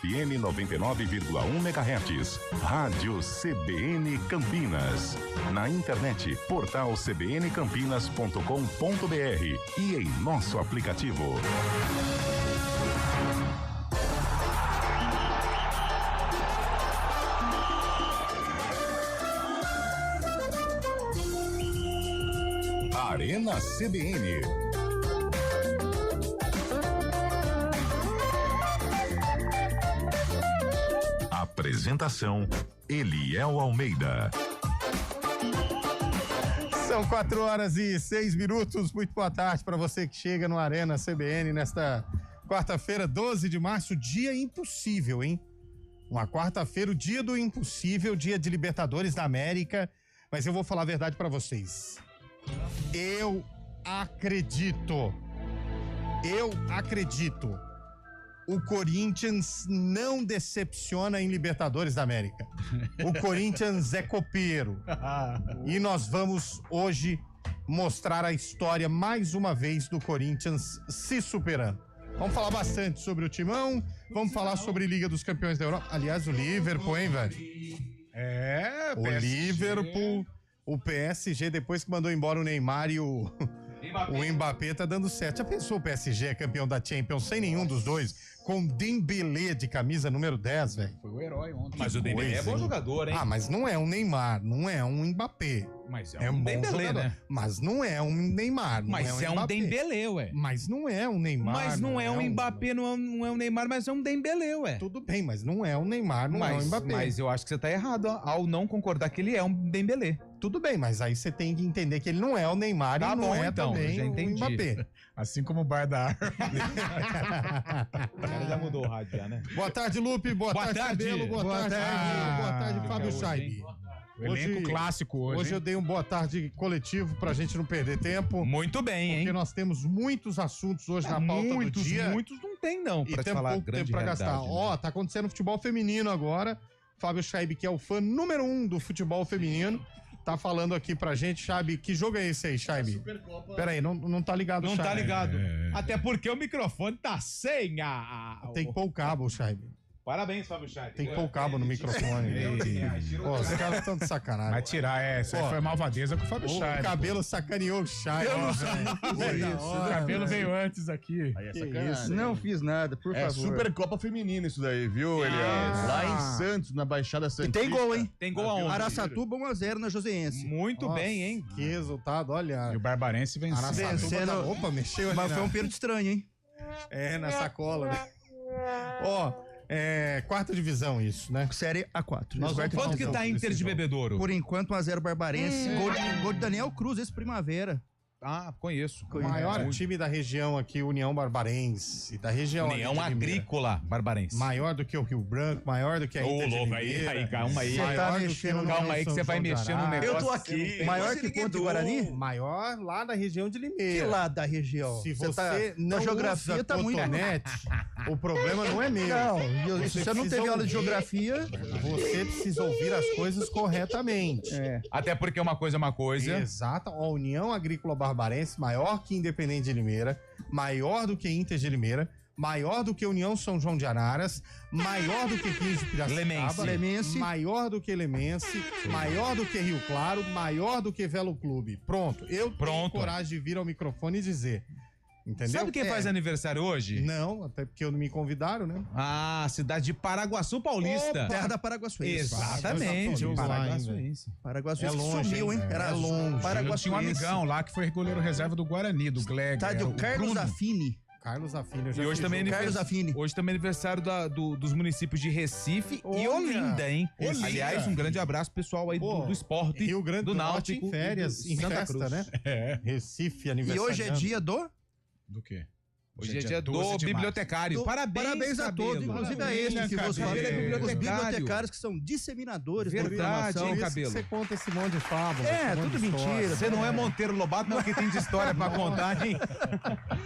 FM 99,1 MHz. Rádio CBN Campinas. Na internet, portal cbncampinas.com.br e em nosso aplicativo. Arena CBN. Apresentação: Eliel Almeida. São 4h06. Muito boa tarde para você que chega no Arena CBN nesta quarta-feira, 12 de março, dia impossível, hein? Uma quarta-feira, o dia do impossível, dia de Libertadores da América. Mas eu vou falar a verdade para vocês. Eu acredito. O Corinthians não decepciona em Libertadores da América. O Corinthians é copeiro. E nós vamos hoje mostrar a história mais uma vez do Corinthians se superando. Vamos falar bastante sobre o Timão, vamos falar sobre Liga dos Campeões da Europa. Aliás, o Liverpool, hein, velho? O PSG. Liverpool, o PSG, depois que mandou embora o Neymar e o Mbappé tá dando certo. Já pensou o PSG é campeão da Champions sem nenhum dos dois? Com Dembélé de camisa número 10, velho. Foi o herói ontem. Mas o Dembélé é bom jogador, hein? Ah, mas não é um Neymar, não é um Mbappé. Mas é um bom Dembélé, jogador, né? Mas não é um Neymar, não Mas é um Mbappé. Dembélé, ué. Mas não é um Neymar. Mas não é um Mbappé, não é um Neymar, mas é um Dembélé, ué. Tudo bem, mas não é um Neymar, não é um Mbappé. Mas eu acho que você tá errado ao não concordar que ele é um Dembélé. Tudo bem, mas aí você tem que entender que ele não é o Neymar Tá e não bom, é então, também já o entendi. Mbappé. Assim como o Bar da Árvore. O cara já mudou o rádio, já, né? Boa tarde, Lupe. Boa tarde, Cabelo. Boa tarde, Cabelo. Boa tarde, Fábio Scheibe. O elenco clássico hoje. Hoje eu dei um boa tarde coletivo pra gente não perder tempo. Muito bem, hein? Porque nós temos muitos assuntos hoje na pauta do dia. Muitos não tem, não, E pra te tem falar a pouco grande tempo pra gastar. realidade, né? Ó, tá acontecendo futebol feminino agora. Fábio Scheibe, que é o fã número 1 do futebol feminino, tá falando aqui pra gente. Scheibe, que jogo é esse aí, Scheibe? Pera aí, não tá ligado, Não Scheibe. tá ligado. Até porque o microfone tá sem a... Tem que pôr o cabo, Scheibe. Parabéns, Fábio Scheibe. Tem que pôr o cabo no microfone. Pô, os caras estão de sacanagem. Vai tirar, essa aí foi malvadeza com o Fábio O Scheibe. cabelo sacaneou o Scheibe. Eu não sei. O cabelo veio antes aqui. Aí é sacanagem. Não fiz nada, por É favor. Supercopa Feminina isso daí, viu, Eliel? Lá em Santos, na Baixada E Santista. tem gol, hein? Tem gol aonde? Araçatuba 1-0 na Joseense. Muito Nossa, bem, hein? Que resultado, olha. E o Barbarense venceu. Araçatuba Vencendo- tá... Opa, mexeu ali Mas foi na... um pênalti estranho, hein? na sacola, né? Ó, quarta divisão isso, né? Série A4. Nós vamos- Quanto que tá Inter de Bebedouro? Por enquanto, 1-0 Barbarense. Gol de Daniel Cruz, esse Primavera. Ah, conheço. O maior time da região aqui, União Barbarense, da região União ali de Limeira. Agrícola Barbarense. Maior do que o Rio Branco, maior do que a Ô, Inter de louco, Limeira. aí, calma aí. Você tá Maior do que mexendo o no- Calma aí que você vai mexer no negócio. Eu tô aqui. Maior que Ponte Guarani? Maior lá da região de Que Limeira. lado da região? Se você tá, não a geografia usa tá muito... cotonete, o problema não é meu. Não, se você não precisa teve aula de ouvir- geografia... Você precisa ouvir as coisas corretamente. Até porque uma coisa é uma coisa. Exato. A União Agrícola Barbarense, maior que Independente de Limeira, maior do que Inter de Limeira, maior do que União São João de Araras, maior do que 15 de Piracicaba, Lemense. maior do que Lemense, maior do que Rio Claro, maior do que Velo Clube. Pronto. Eu tenho Pronto. coragem de vir ao microfone e dizer. Entendeu? Sabe quem faz aniversário hoje? Não, até porque não me convidaram, né? Ah, cidade de Paraguaçu Paulista. Terra da Paraguaçuense. Exatamente. Jogo lá, Paraguaçuense. Paraguaçuense É longe, que sumiu, hein? hein? Era É longe. Eu Paraguaçuense. tinha um amigão lá que foi goleiro reserva do Guarani, do Gleg. Estádio Carlos Affini. Carlos Afino. eu já E hoje fiz também, jogo. Carlos Affini. hoje também é aniversário dos municípios de Recife e Olha! Olinda, hein? Olinda! Aliás, um grande abraço pessoal aí Pô, do esporte, Rio Grande do Norte Náutico em férias, e em do Santa festa, Cruz. né? Recife, E aniversário. hoje é dia do... Do quê? Hoje é dia 12 do de março. bibliotecário. Parabéns a Cabelo. todos, inclusive a Parabéns, este que vos Cabelo. fala. Ele é Os bibliotecário. bibliotecários que são disseminadores da Verdade, informação. hein, Por isso Cabelo? que você conta esse monte de fábulas. É, esse monte tudo de história. mentira. Você não é Monteiro Lobato, mas o que tem de história pra contar, hein?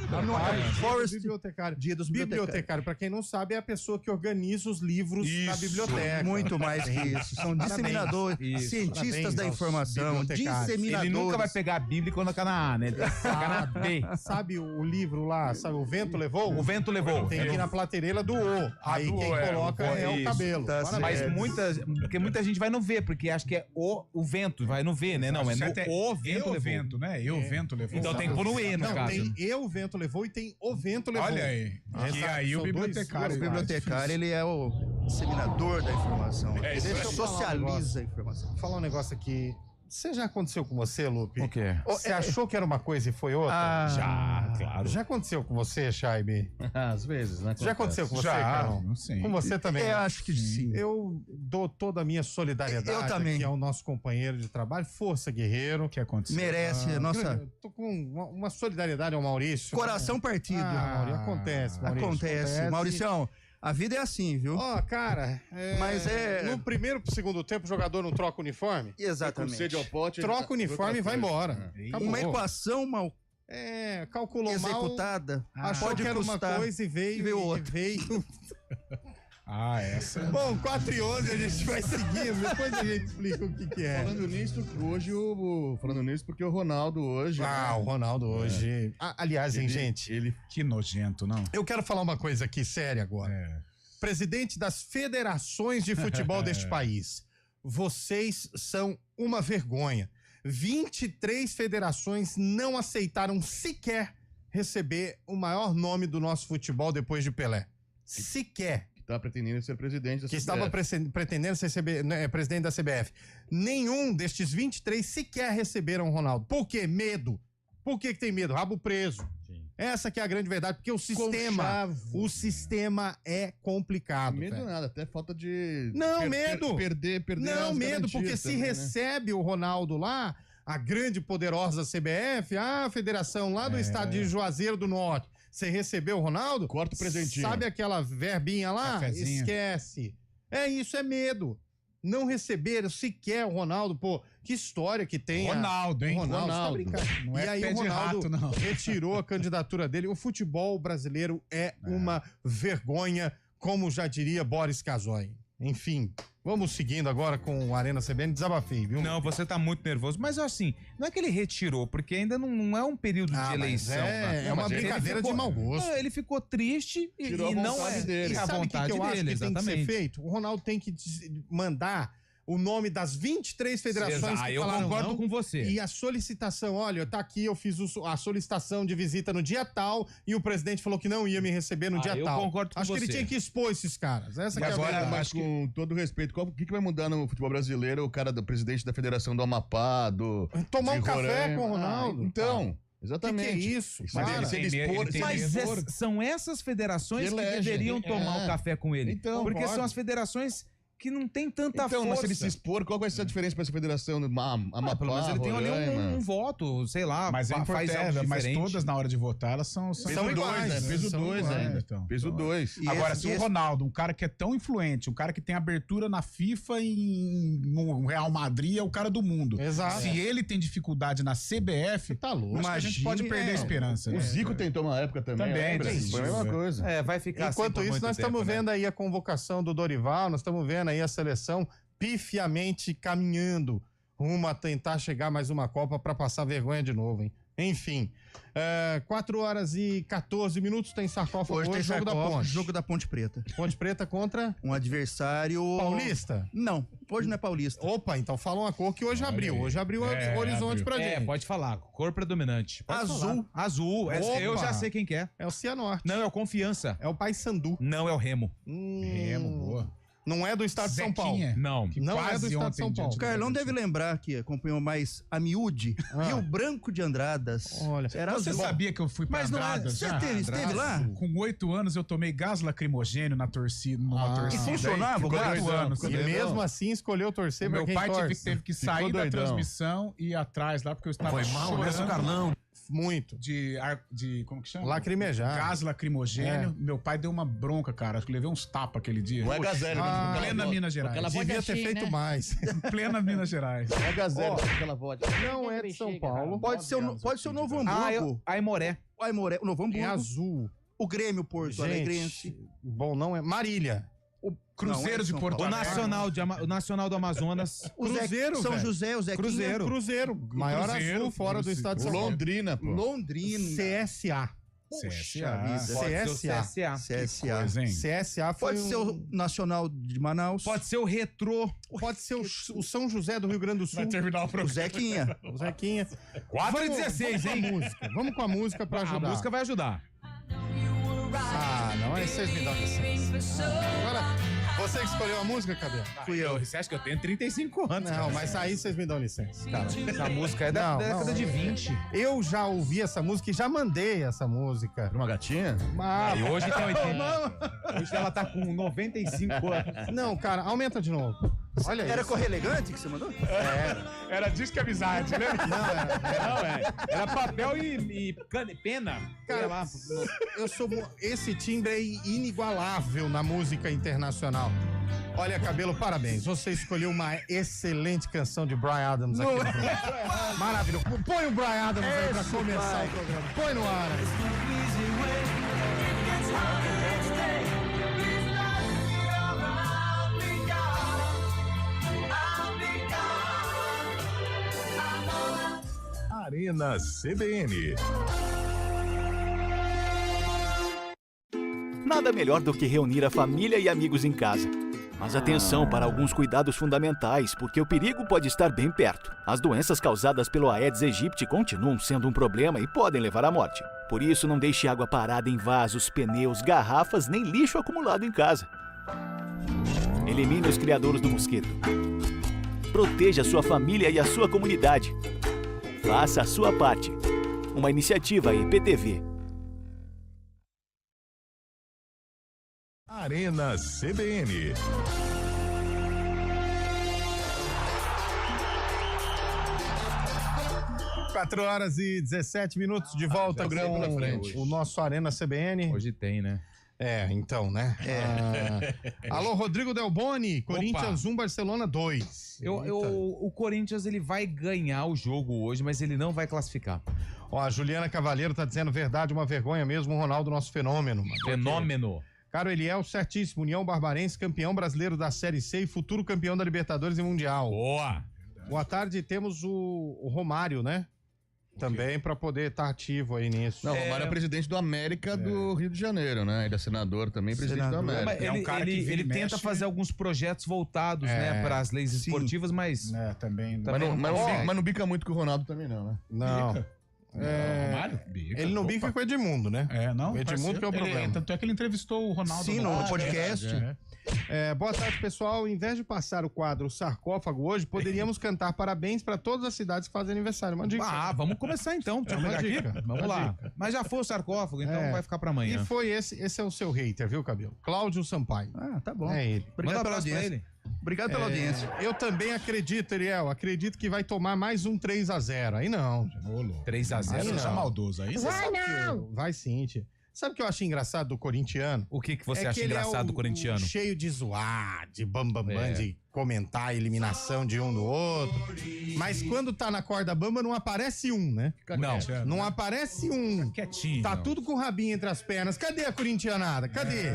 Rapaz, Forrest- bibliotecário. Dia dos bibliotecário, pra quem não sabe, é a pessoa que organiza os livros da Isso. biblioteca. Muito mais que isso. São disseminadores, Isso. cientistas Parabéns da aos informação, bibliotecários. disseminadores. Ele nunca vai pegar a Bíblia e colocar na A, né? Ele vai pegar na B. Sabe o livro lá, sabe o vento levou? O vento levou. Tem que ir na plateira do O. Aí quem coloca é o cabelo. Tá Parabéns. Mas porque muita gente vai no V, porque acha que é o vento, vai no V, né? Não, é Certo, no o vento eu levou. vento, né? Eu vento levou. Então tem que pôr no E, no Não, caso. tem eu, o vento levou, e tem o vento levou. Olha aí. E aí o São dois- bibliotecário. O bibliotecário, ele é o disseminador da informação. isso Ele aí. socializa a informação. Vou falar um negócio aqui. Você já aconteceu com você, Lupe? O quê? Você achou que era uma coisa e foi outra? Já, claro. Já aconteceu com você, Chaibe? Às vezes, né? Já aconteceu com você, Já, Carol? não sei. Com você também? Eu acho que sim. Eu dou toda a minha solidariedade Eu também. aqui ao nosso companheiro de trabalho. Força, guerreiro. O que aconteceu? Merece, nossa. Eu tô com uma solidariedade ao Maurício. Coração partido. Maurício, acontece, Maurício. Acontece. Mauricião, a vida é assim, viu? Ó, cara, Mas é- no primeiro pro segundo tempo o jogador não troca o uniforme? Exatamente. Sede ao pote. Troca o uniforme e vai embora. É. Acabou. Uma equação mal Calculou executada mal, achou pode que era uma custar. coisa e veio, e veio outra. veio. Ah, essa. Bom, 4h11 a gente vai seguindo, depois a gente explica o que é. Falando nisso, hoje falando nisso, porque o Ronaldo hoje. Ah, o Ronaldo hoje. Aliás, hein, gente, Ele Que nojento, não? eu quero falar uma coisa aqui séria agora. É. Presidente das federações de futebol deste país, vocês são uma vergonha. 23 federações não aceitaram sequer receber o maior nome do nosso futebol depois de Pelé. Sequer. tá pretendendo ser presidente da Que CBF. estava pretendendo ser presidente da CBF. Nenhum destes 23 sequer receberam o Ronaldo. Por quê? Medo. Por que tem medo? Rabo preso. Sim. Essa que é a grande verdade, porque o sistema é complicado. Medo velho. nada, até falta de... Não, medo. Perder Não, as medo, garantias porque se também, né? recebe o Ronaldo lá, a grande poderosa CBF, a federação lá do estado de Juazeiro do Norte, você recebeu o Ronaldo? Corta o presentinho. Sabe aquela verbinha lá? Cafezinho. Esquece. É isso, é medo. Não receber sequer o Ronaldo, pô, que história que tem. Ronaldo, hein? Ronaldo, tá Ronaldo. brincando. Não E é aí pé o de Ronaldo rato, não. retirou a candidatura dele. O futebol brasileiro é uma vergonha, como já diria Boris Casoy. Enfim, vamos seguindo agora com o Arena CBN. Desabafei, viu? Não, você tá muito nervoso. Mas assim, não é que ele retirou, porque ainda não é um período de mas eleição. é uma mas ele brincadeira de mau gosto. Não, ele ficou triste Tirou e a não vontade é. dele. E a sabe o vontade que eu acho dele, que tem que ser exatamente. feito? O Ronaldo tem que mandar o nome das 23 federações que eu falaram concordo não, com você. e a solicitação, olha, tá aqui, eu fiz a solicitação de visita no dia tal e o presidente falou que não ia me receber no dia eu tal. concordo com Acho que ele você. tinha que expor esses caras. Essa E que é a agora, verdade. mas com todo respeito, o que vai mudar no futebol brasileiro o cara do presidente da Federação do Amapá, Tomar de um café Roraima? com o Ronaldo. Então, que exatamente. é isso? Mas Para. ele se ele expor... ele tem Mas medo. são essas federações que Elege. deveriam tomar É. um café com ele. Então, porque pode. são as federações que não tem tanta Então, mas força. se ele se expor, qual vai ser a diferença para essa federação do Amapá, Pelo menos ele tem ali Roraima? um voto, sei lá, Mas é faz algo importante, mas diferente. todas na hora de votar, elas são Peso São 2, iguais, né? né? Peso São 2 iguais. ainda. Então. Peso 2. E Agora, esse- se o Ronaldo, um cara que é tão influente, um cara que tem abertura na FIFA e no Real Madrid, é o cara do mundo. Exato. Se ele tem dificuldade na CBF, Tá louco. acho que a gente pode perder a esperança. O né? Zico tentou uma época também. Também, lembra? isso. Foi a mesma coisa. É, vai ficar Enquanto assim por isso, muito nós tempo, estamos né? vendo aí a convocação do Dorival, nós estamos vendo aí a seleção pifiamente caminhando rumo a tentar chegar mais uma Copa para passar vergonha de novo, hein? Enfim, 4h14, tem sarcófago Hoje hoje, tem jogo da sarcófago, Ponte. jogo da Ponte Preta. Ponte Preta contra Um adversário... Paulista? Não, hoje não é paulista. Opa, então fala uma cor que hoje abriu. aí. Hoje abriu o É, horizonte abriu. pra gente. Pode falar, cor predominante. Pode Azul. falar. Azul. Eu Opa. já sei quem que é. É o Cianorte. Não é o Confiança. É o Paysandu. Não é o Remo. Remo, boa. Não é do estado de São Paulo. Zequinha, Não. que Não é quase do estado de ontem São Paulo. diante O do Carlão Brasil. deve lembrar que acompanhou mais a miúde Rio Branco de Andradas. Olha, Era Você azul. sabia que eu fui pra Mas não é- Andradas você já? esteve lá? Com 8 anos eu tomei gás lacrimogênio na torcida, numa torcida. E funcionava o Com gás? 8 anos. E mesmo assim escolheu torcer O pra meu quem pai torce. teve que sair da doidão. transmissão e ir atrás lá, porque eu estava chorando Muito. de como que chama? Lacrimejar. Gás lacrimogênio. Meu pai deu uma bronca, cara. Acho que levei uns tapas aquele dia. Não é Gazelle. Ah, Plena Minas Gerais. Devia ter feito mais. Plena Minas Gerais. Não é Gazelle, aquela vodka. Não é de São Paulo. Pode ser o Novo Hamburgo. Aimoré. O Aimoré, o Novo É Hamburgo. azul. O Grêmio Porto Alegrense. Gente, bom, não é. Marília. Cruzeiro Não, é de São Porto Paulo. Alegre. O Nacional do Amazonas. O Zé- Cruzeiro, São velho. José, o Zequinha. Cruzeiro. Maior Cruzeiro, azul fora do estado de São Paulo. Londrina, pô. Londrina. CSA. CSA. Pode ser o CSA. CSA. Coisa, hein? CSA foi Pode ser o Nacional de Manaus. Pode ser o Retrô. Pode ser o São José do Rio Grande do Sul. Vai terminar o O programa. Zequinha. O Zequinha. 4h16, hein? Vamos com a música pra A ajudar. música vai ajudar. Ah, não, aí vocês me dão licença. Agora, você que escolheu a música, Cabelo? Fui eu. Você acha que eu tenho 35 anos? Não, mas aí vocês me dão licença, cara. Essa música é da Não, década não. de 20. Eu já ouvi essa música e já mandei essa música. Pra uma gatinha? Mas... E hoje tem 80. Hoje ela tá com 95 anos. Não, cara, aumenta de novo. Olha Era isso. Correio Elegante que você mandou? Era disco e amizade, né? Era papel e pena. Cara, Sei lá. Esse timbre é inigualável na música internacional. Olha, Cabelo, parabéns. Você escolheu uma excelente canção de Bryan Adams aqui no programa. Maravilhoso. Põe o Bryan Adams aí pra começar o programa. Põe no ar. Arena CBN. Nada melhor do que reunir a família e amigos em casa. Mas atenção para alguns cuidados fundamentais, porque o perigo pode estar bem perto. As doenças causadas pelo Aedes aegypti continuam sendo um problema e podem levar à morte. Por isso, não deixe água parada em vasos, pneus, garrafas, nem lixo acumulado em casa. Elimine os criadouros do mosquito. Proteja a sua família e a sua comunidade. Faça a sua parte. Uma iniciativa IPTV. Arena CBN. Quatro horas e 17 minutos de volta programa na frente. com o nosso Arena CBN. Hoje tem, né? Então, né? Alô, Rodrigo Del Boni, Corinthians 1, Barcelona 2. O Corinthians ele vai ganhar o jogo hoje, mas ele não vai classificar. Ó, a Juliana Cavalheiro tá dizendo verdade, uma vergonha mesmo, o Ronaldo, nosso fenômeno. Mano. Fenômeno. Caro Eliel, certíssimo, União Barbarense, campeão brasileiro da Série C e futuro campeão da Libertadores e Mundial. Boa. Boa tarde, temos o Romário, né? Também para poder estar ativo aí nisso. Não, o Romário é presidente do América do Rio de Janeiro, né? Ele é senador também, presidente do Senador. América. Mas É um cara que vira e ele tenta mexe. fazer alguns projetos voltados, né, para as leis sim. esportivas, mas É, também. Mas não bica muito com o Ronaldo também, não, né? Não. Romário? Bica. Ele não Opa. bica com o Edmundo, né? Não. O Edmundo que é o problema. Tanto é que ele entrevistou o Ronaldo. Sim, no podcast. Boa tarde, pessoal. Ao invés de passar o quadro Sarcófago hoje, poderíamos cantar parabéns para todas as cidades que fazem aniversário. Uma dica. vamos começar então. Deixa eu Uma pegar aqui. dica, Vamos uma lá. Mas já foi o sarcófago, então vai ficar para amanhã. E foi esse é o seu hater, viu, Cabelo? Cláudio Sampaio. Ah, tá bom. É ele. Obrigado Manda pela abraço pra audiência. ele. Obrigado pela audiência. Eu também acredito, Eliel. Acredito que vai tomar mais um 3-0. Aí não. 3-0. Aí Você não. é maldoso aí? Vai não! Vai sim, tia. Sabe o que eu acho engraçado do corintiano? O que você acha que ele engraçado do corintiano? Cheio de zoar, de bambambam, de comentar a eliminação de um do outro. Mas quando tá na corda bamba, não aparece um, né? Não. Não aparece um. Quietinho. Tá tudo com o rabinho entre as pernas. Cadê a corintianada? Cadê?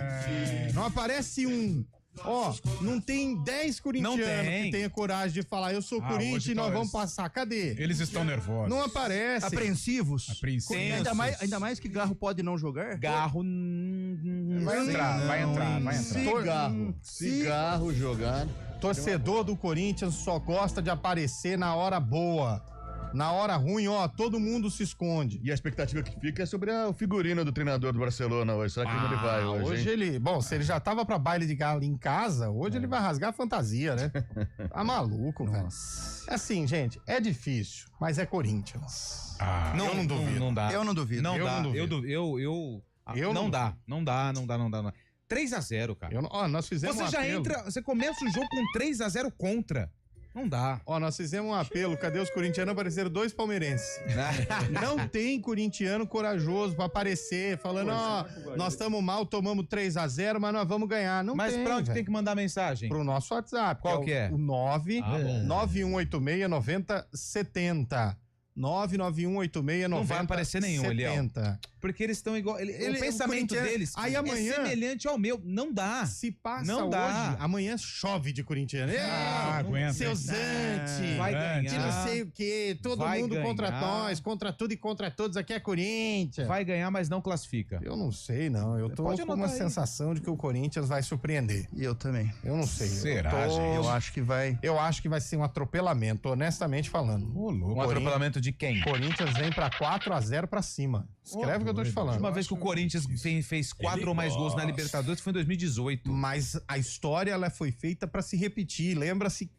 Não aparece um. Ó, não tem 10 corintianos Não tem. que tenha coragem de falar eu sou Corinthians hoje e nós tá- vamos passar. Cadê? Eles estão nervosos. Não aparece. Apreensivos. Apreensivos. Ainda mais que Garro pode não jogar. Garro. Vai entrar. Cigarro jogado. Torcedor do Corinthians só gosta de aparecer na hora boa. Na hora ruim, ó, todo mundo se esconde. E a expectativa que fica é sobre o figurino do treinador do Barcelona hoje. Será que ele vai hoje, hein? ele... Bom, se ele já tava pra baile de gala em casa, hoje ele vai rasgar a fantasia, né? Tá maluco, velho. É assim, gente, é difícil, mas é Corinthians. Eu não duvido. Não dá. Eu não duvido. Não Eu dá. não duvido. Eu não dá. Não dá. 3-0, cara. Nós fizemos Você um já apelo. você começa o jogo com 3-0 contra. Não dá. Ó, nós fizemos um apelo, cadê os corintianos? Apareceram 2 palmeirenses. Não tem corintiano corajoso pra aparecer, falando, ó, nós estamos mal, tomamos 3-0, mas nós vamos ganhar. Não Mas tem, pra onde velho. tem que mandar mensagem? Pro nosso WhatsApp. Qual que é? O 9 Ah, bom. 9186 9070. 991869070. Não vai aparecer nenhum, Eliel. Porque eles estão igual. O pensamento deles aí amanhã, é semelhante ao meu. Não dá. Se passa não hoje, dá. amanhã chove de corintiano. Aguenta. Seu Zante. Vai ganhar. De não sei o quê. Todo Vai mundo ganhar. contra nós, contra tudo e contra todos. Aqui é Corinthians. Vai ganhar, mas não classifica. Eu não sei, não. Eu tô Pode com uma anotar aí. sensação de que o Corinthians vai surpreender. E eu também. Eu não sei. Será, gente? Eu acho que vai. Eu acho que vai ser um atropelamento, honestamente falando. Ô, louco. Um atropelamento de quem? Corinthians vem pra 4-0 pra cima. Escreve o que eu tô te falando. Uma vez que o Corinthians fez 4 ou mais gols na Libertadores foi em 2018. Mas a história ela foi feita pra se repetir. Lembra-se,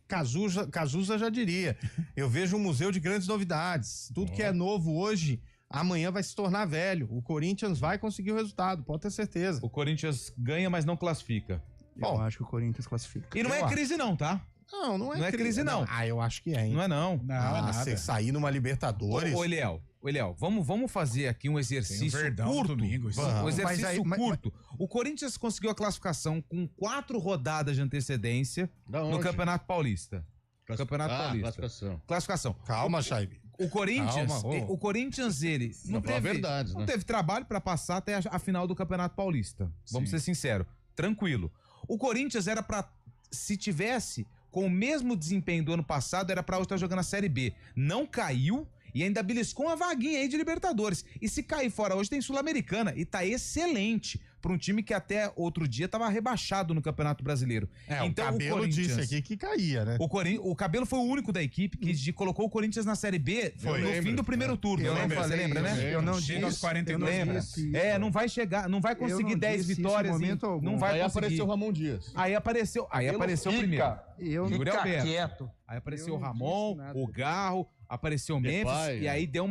Cazuza já diria. Eu vejo um museu de grandes novidades. Tudo que é novo hoje, amanhã vai se tornar velho. O Corinthians vai conseguir o resultado, pode ter certeza. O Corinthians ganha, mas não classifica. Eu acho que o Corinthians classifica. E não Eu é acho. crise não, tá? Não é crise, não. Ah, eu acho que é, hein? Não é não. Não, é Ah, nada. você sair numa Libertadores... Ô, Eliel, vamos fazer aqui um exercício Tem o Verdão curto. domingo, isso. Vamos. Um exercício Mas aí- curto. O Corinthians conseguiu a classificação com 4 rodadas de antecedência Da no onde? Campeonato Paulista. Campeonato Paulista. Classificação. Classificação. Calma, Chaibe. O Corinthians, Calma, ô. o Corinthians, ele não falar a teve, verdade, não né? teve trabalho pra passar até a final do Campeonato Paulista. Vamos ser sinceros. Tranquilo. O Corinthians era pra, se tivesse com o mesmo desempenho do ano passado, era pra hoje estar jogando a Série B. Não caiu e ainda beliscou uma vaguinha aí de Libertadores. E se cair fora hoje, tem Sul-Americana. E tá excelente pra um time que até outro dia tava rebaixado no Campeonato Brasileiro. O Cabelo disse aqui que caía, né? O Cabelo foi o único da equipe que colocou o Corinthians na Série B no lembro. fim do primeiro turno. Eu não Lembra? Você falei lembra, isso. né? Eu não Chega aos disse. 42 eu não Lembra? disse isso. É, não vai chegar, não vai Eu conseguir não 10 disse isso em vitórias. momento algum. Não vai Aí conseguir. apareceu o Ramon Dias. Aí apareceu o primeiro. Eu Yuri Alberto. quieto. Aí apareceu Eu o não Ramon, disse nada. o Garro, apareceu o Memphis, Depay, e aí deu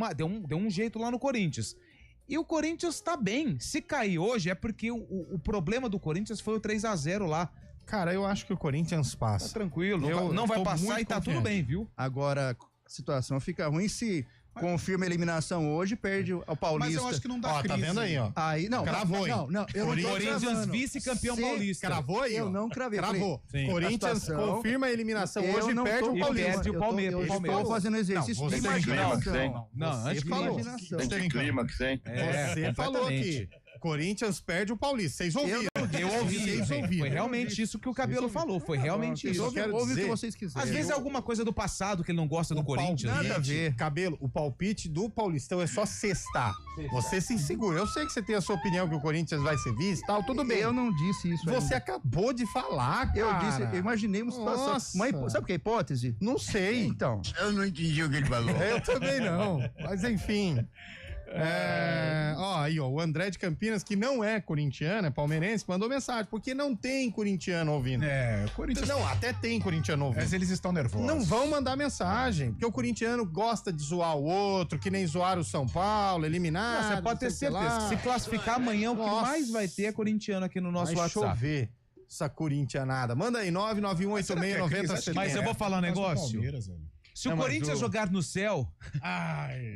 um jeito lá no Corinthians. E o Corinthians tá bem. Se cair hoje é porque o problema do Corinthians foi o 3-0 lá. Cara, eu acho que o Corinthians Tá passa. tranquilo, Eu não vai tô passar muito e tá confiante. tudo bem, viu? Agora, a situação fica ruim se confirma a eliminação hoje, perde ao Paulista. Mas eu acho que não dá Ó, crise. tá vendo aí, ó? Aí, não. Cravou, hein? Não, eu não tô Corinthians cravando. vice-campeão Se paulista. Cravou aí, Eu ó. não cravei. Cravou. Sim. Corinthians A situação- confirma a eliminação hoje e não perde tô o E Paulista. perde o Palmeiras. Eu Palmeiras. estou fazendo exercício Não, de você imaginação. Não, Você antes de falou. imaginação. Tem clímax, hein? Você falou completamente. que Corinthians perde o Paulista. Vocês ouviram? Eu ouvi, Vocês ouviram. foi realmente isso que o Cabelo falou, foi realmente Vocês isso. eu quero Ouve o que dizer- vocês quiserem. Às vezes é alguma coisa do passado que ele não gosta do Corinthians. Nada a ver. Cabelo, o palpite do Paulistão é só sextar. Você se segura. Eu sei que você tem a sua opinião que o Corinthians vai ser vice e tal, tudo bem. Eu não disse isso. Você ainda. acabou de falar, cara. Eu disse, eu imaginei uma situação. Nossa. Sabe o que é hipótese? Não sei. Então. Eu não entendi o que ele falou. Eu também não. Mas enfim. Aí, ó, o André de Campinas, que não é corintiano, é palmeirense, mandou mensagem, porque não tem corintiano ouvindo. É, o Corinthians. Não, até tem corintiano ouvindo. Mas eles estão nervosos. Não vão mandar mensagem, porque o corintiano gosta de zoar o outro, que nem zoar o São Paulo, eliminar. Não, você pode ter certeza. Se classificar amanhã, o que Nossa. mais vai ter é corintiano aqui no nosso Vai WhatsApp. chover essa corintianada. Manda aí, 991869070. Mas eu vou falar um negócio. Se o Corinthians jogar no céu,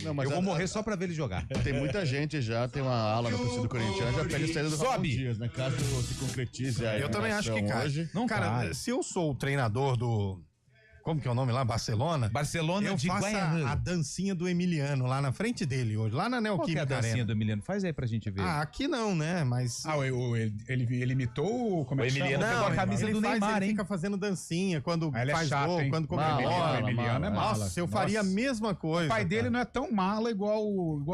Não, mas eu vou morrer só pra ver ele jogar. Tem muita gente já, tem uma ala na torcida do Corinthians, já pede a saída do Ramon Sobe. Dias, né? Caso se concretize a Eu também acho que cai. hoje. Não Cara, cai. se eu sou o treinador do... Como que é o nome lá? Barcelona? Barcelona Eu de faço Guaiana. a dancinha do Emiliano lá na frente dele hoje, lá na Qual que é a Neoquímica dancinha Arena. do Emiliano? Faz aí pra gente ver. Ah, aqui não, né? Mas... Ele imitou o. Como é que O Emiliano chama? pegou a camisa ele do Neymar, ele hein? fica fazendo dancinha quando Ah, ele é faz chato, gol, hein? quando come Mala, bola. mala, Emiliano é mala. Nossa, eu faria a mesma coisa. O pai dele cara. não é tão mala igual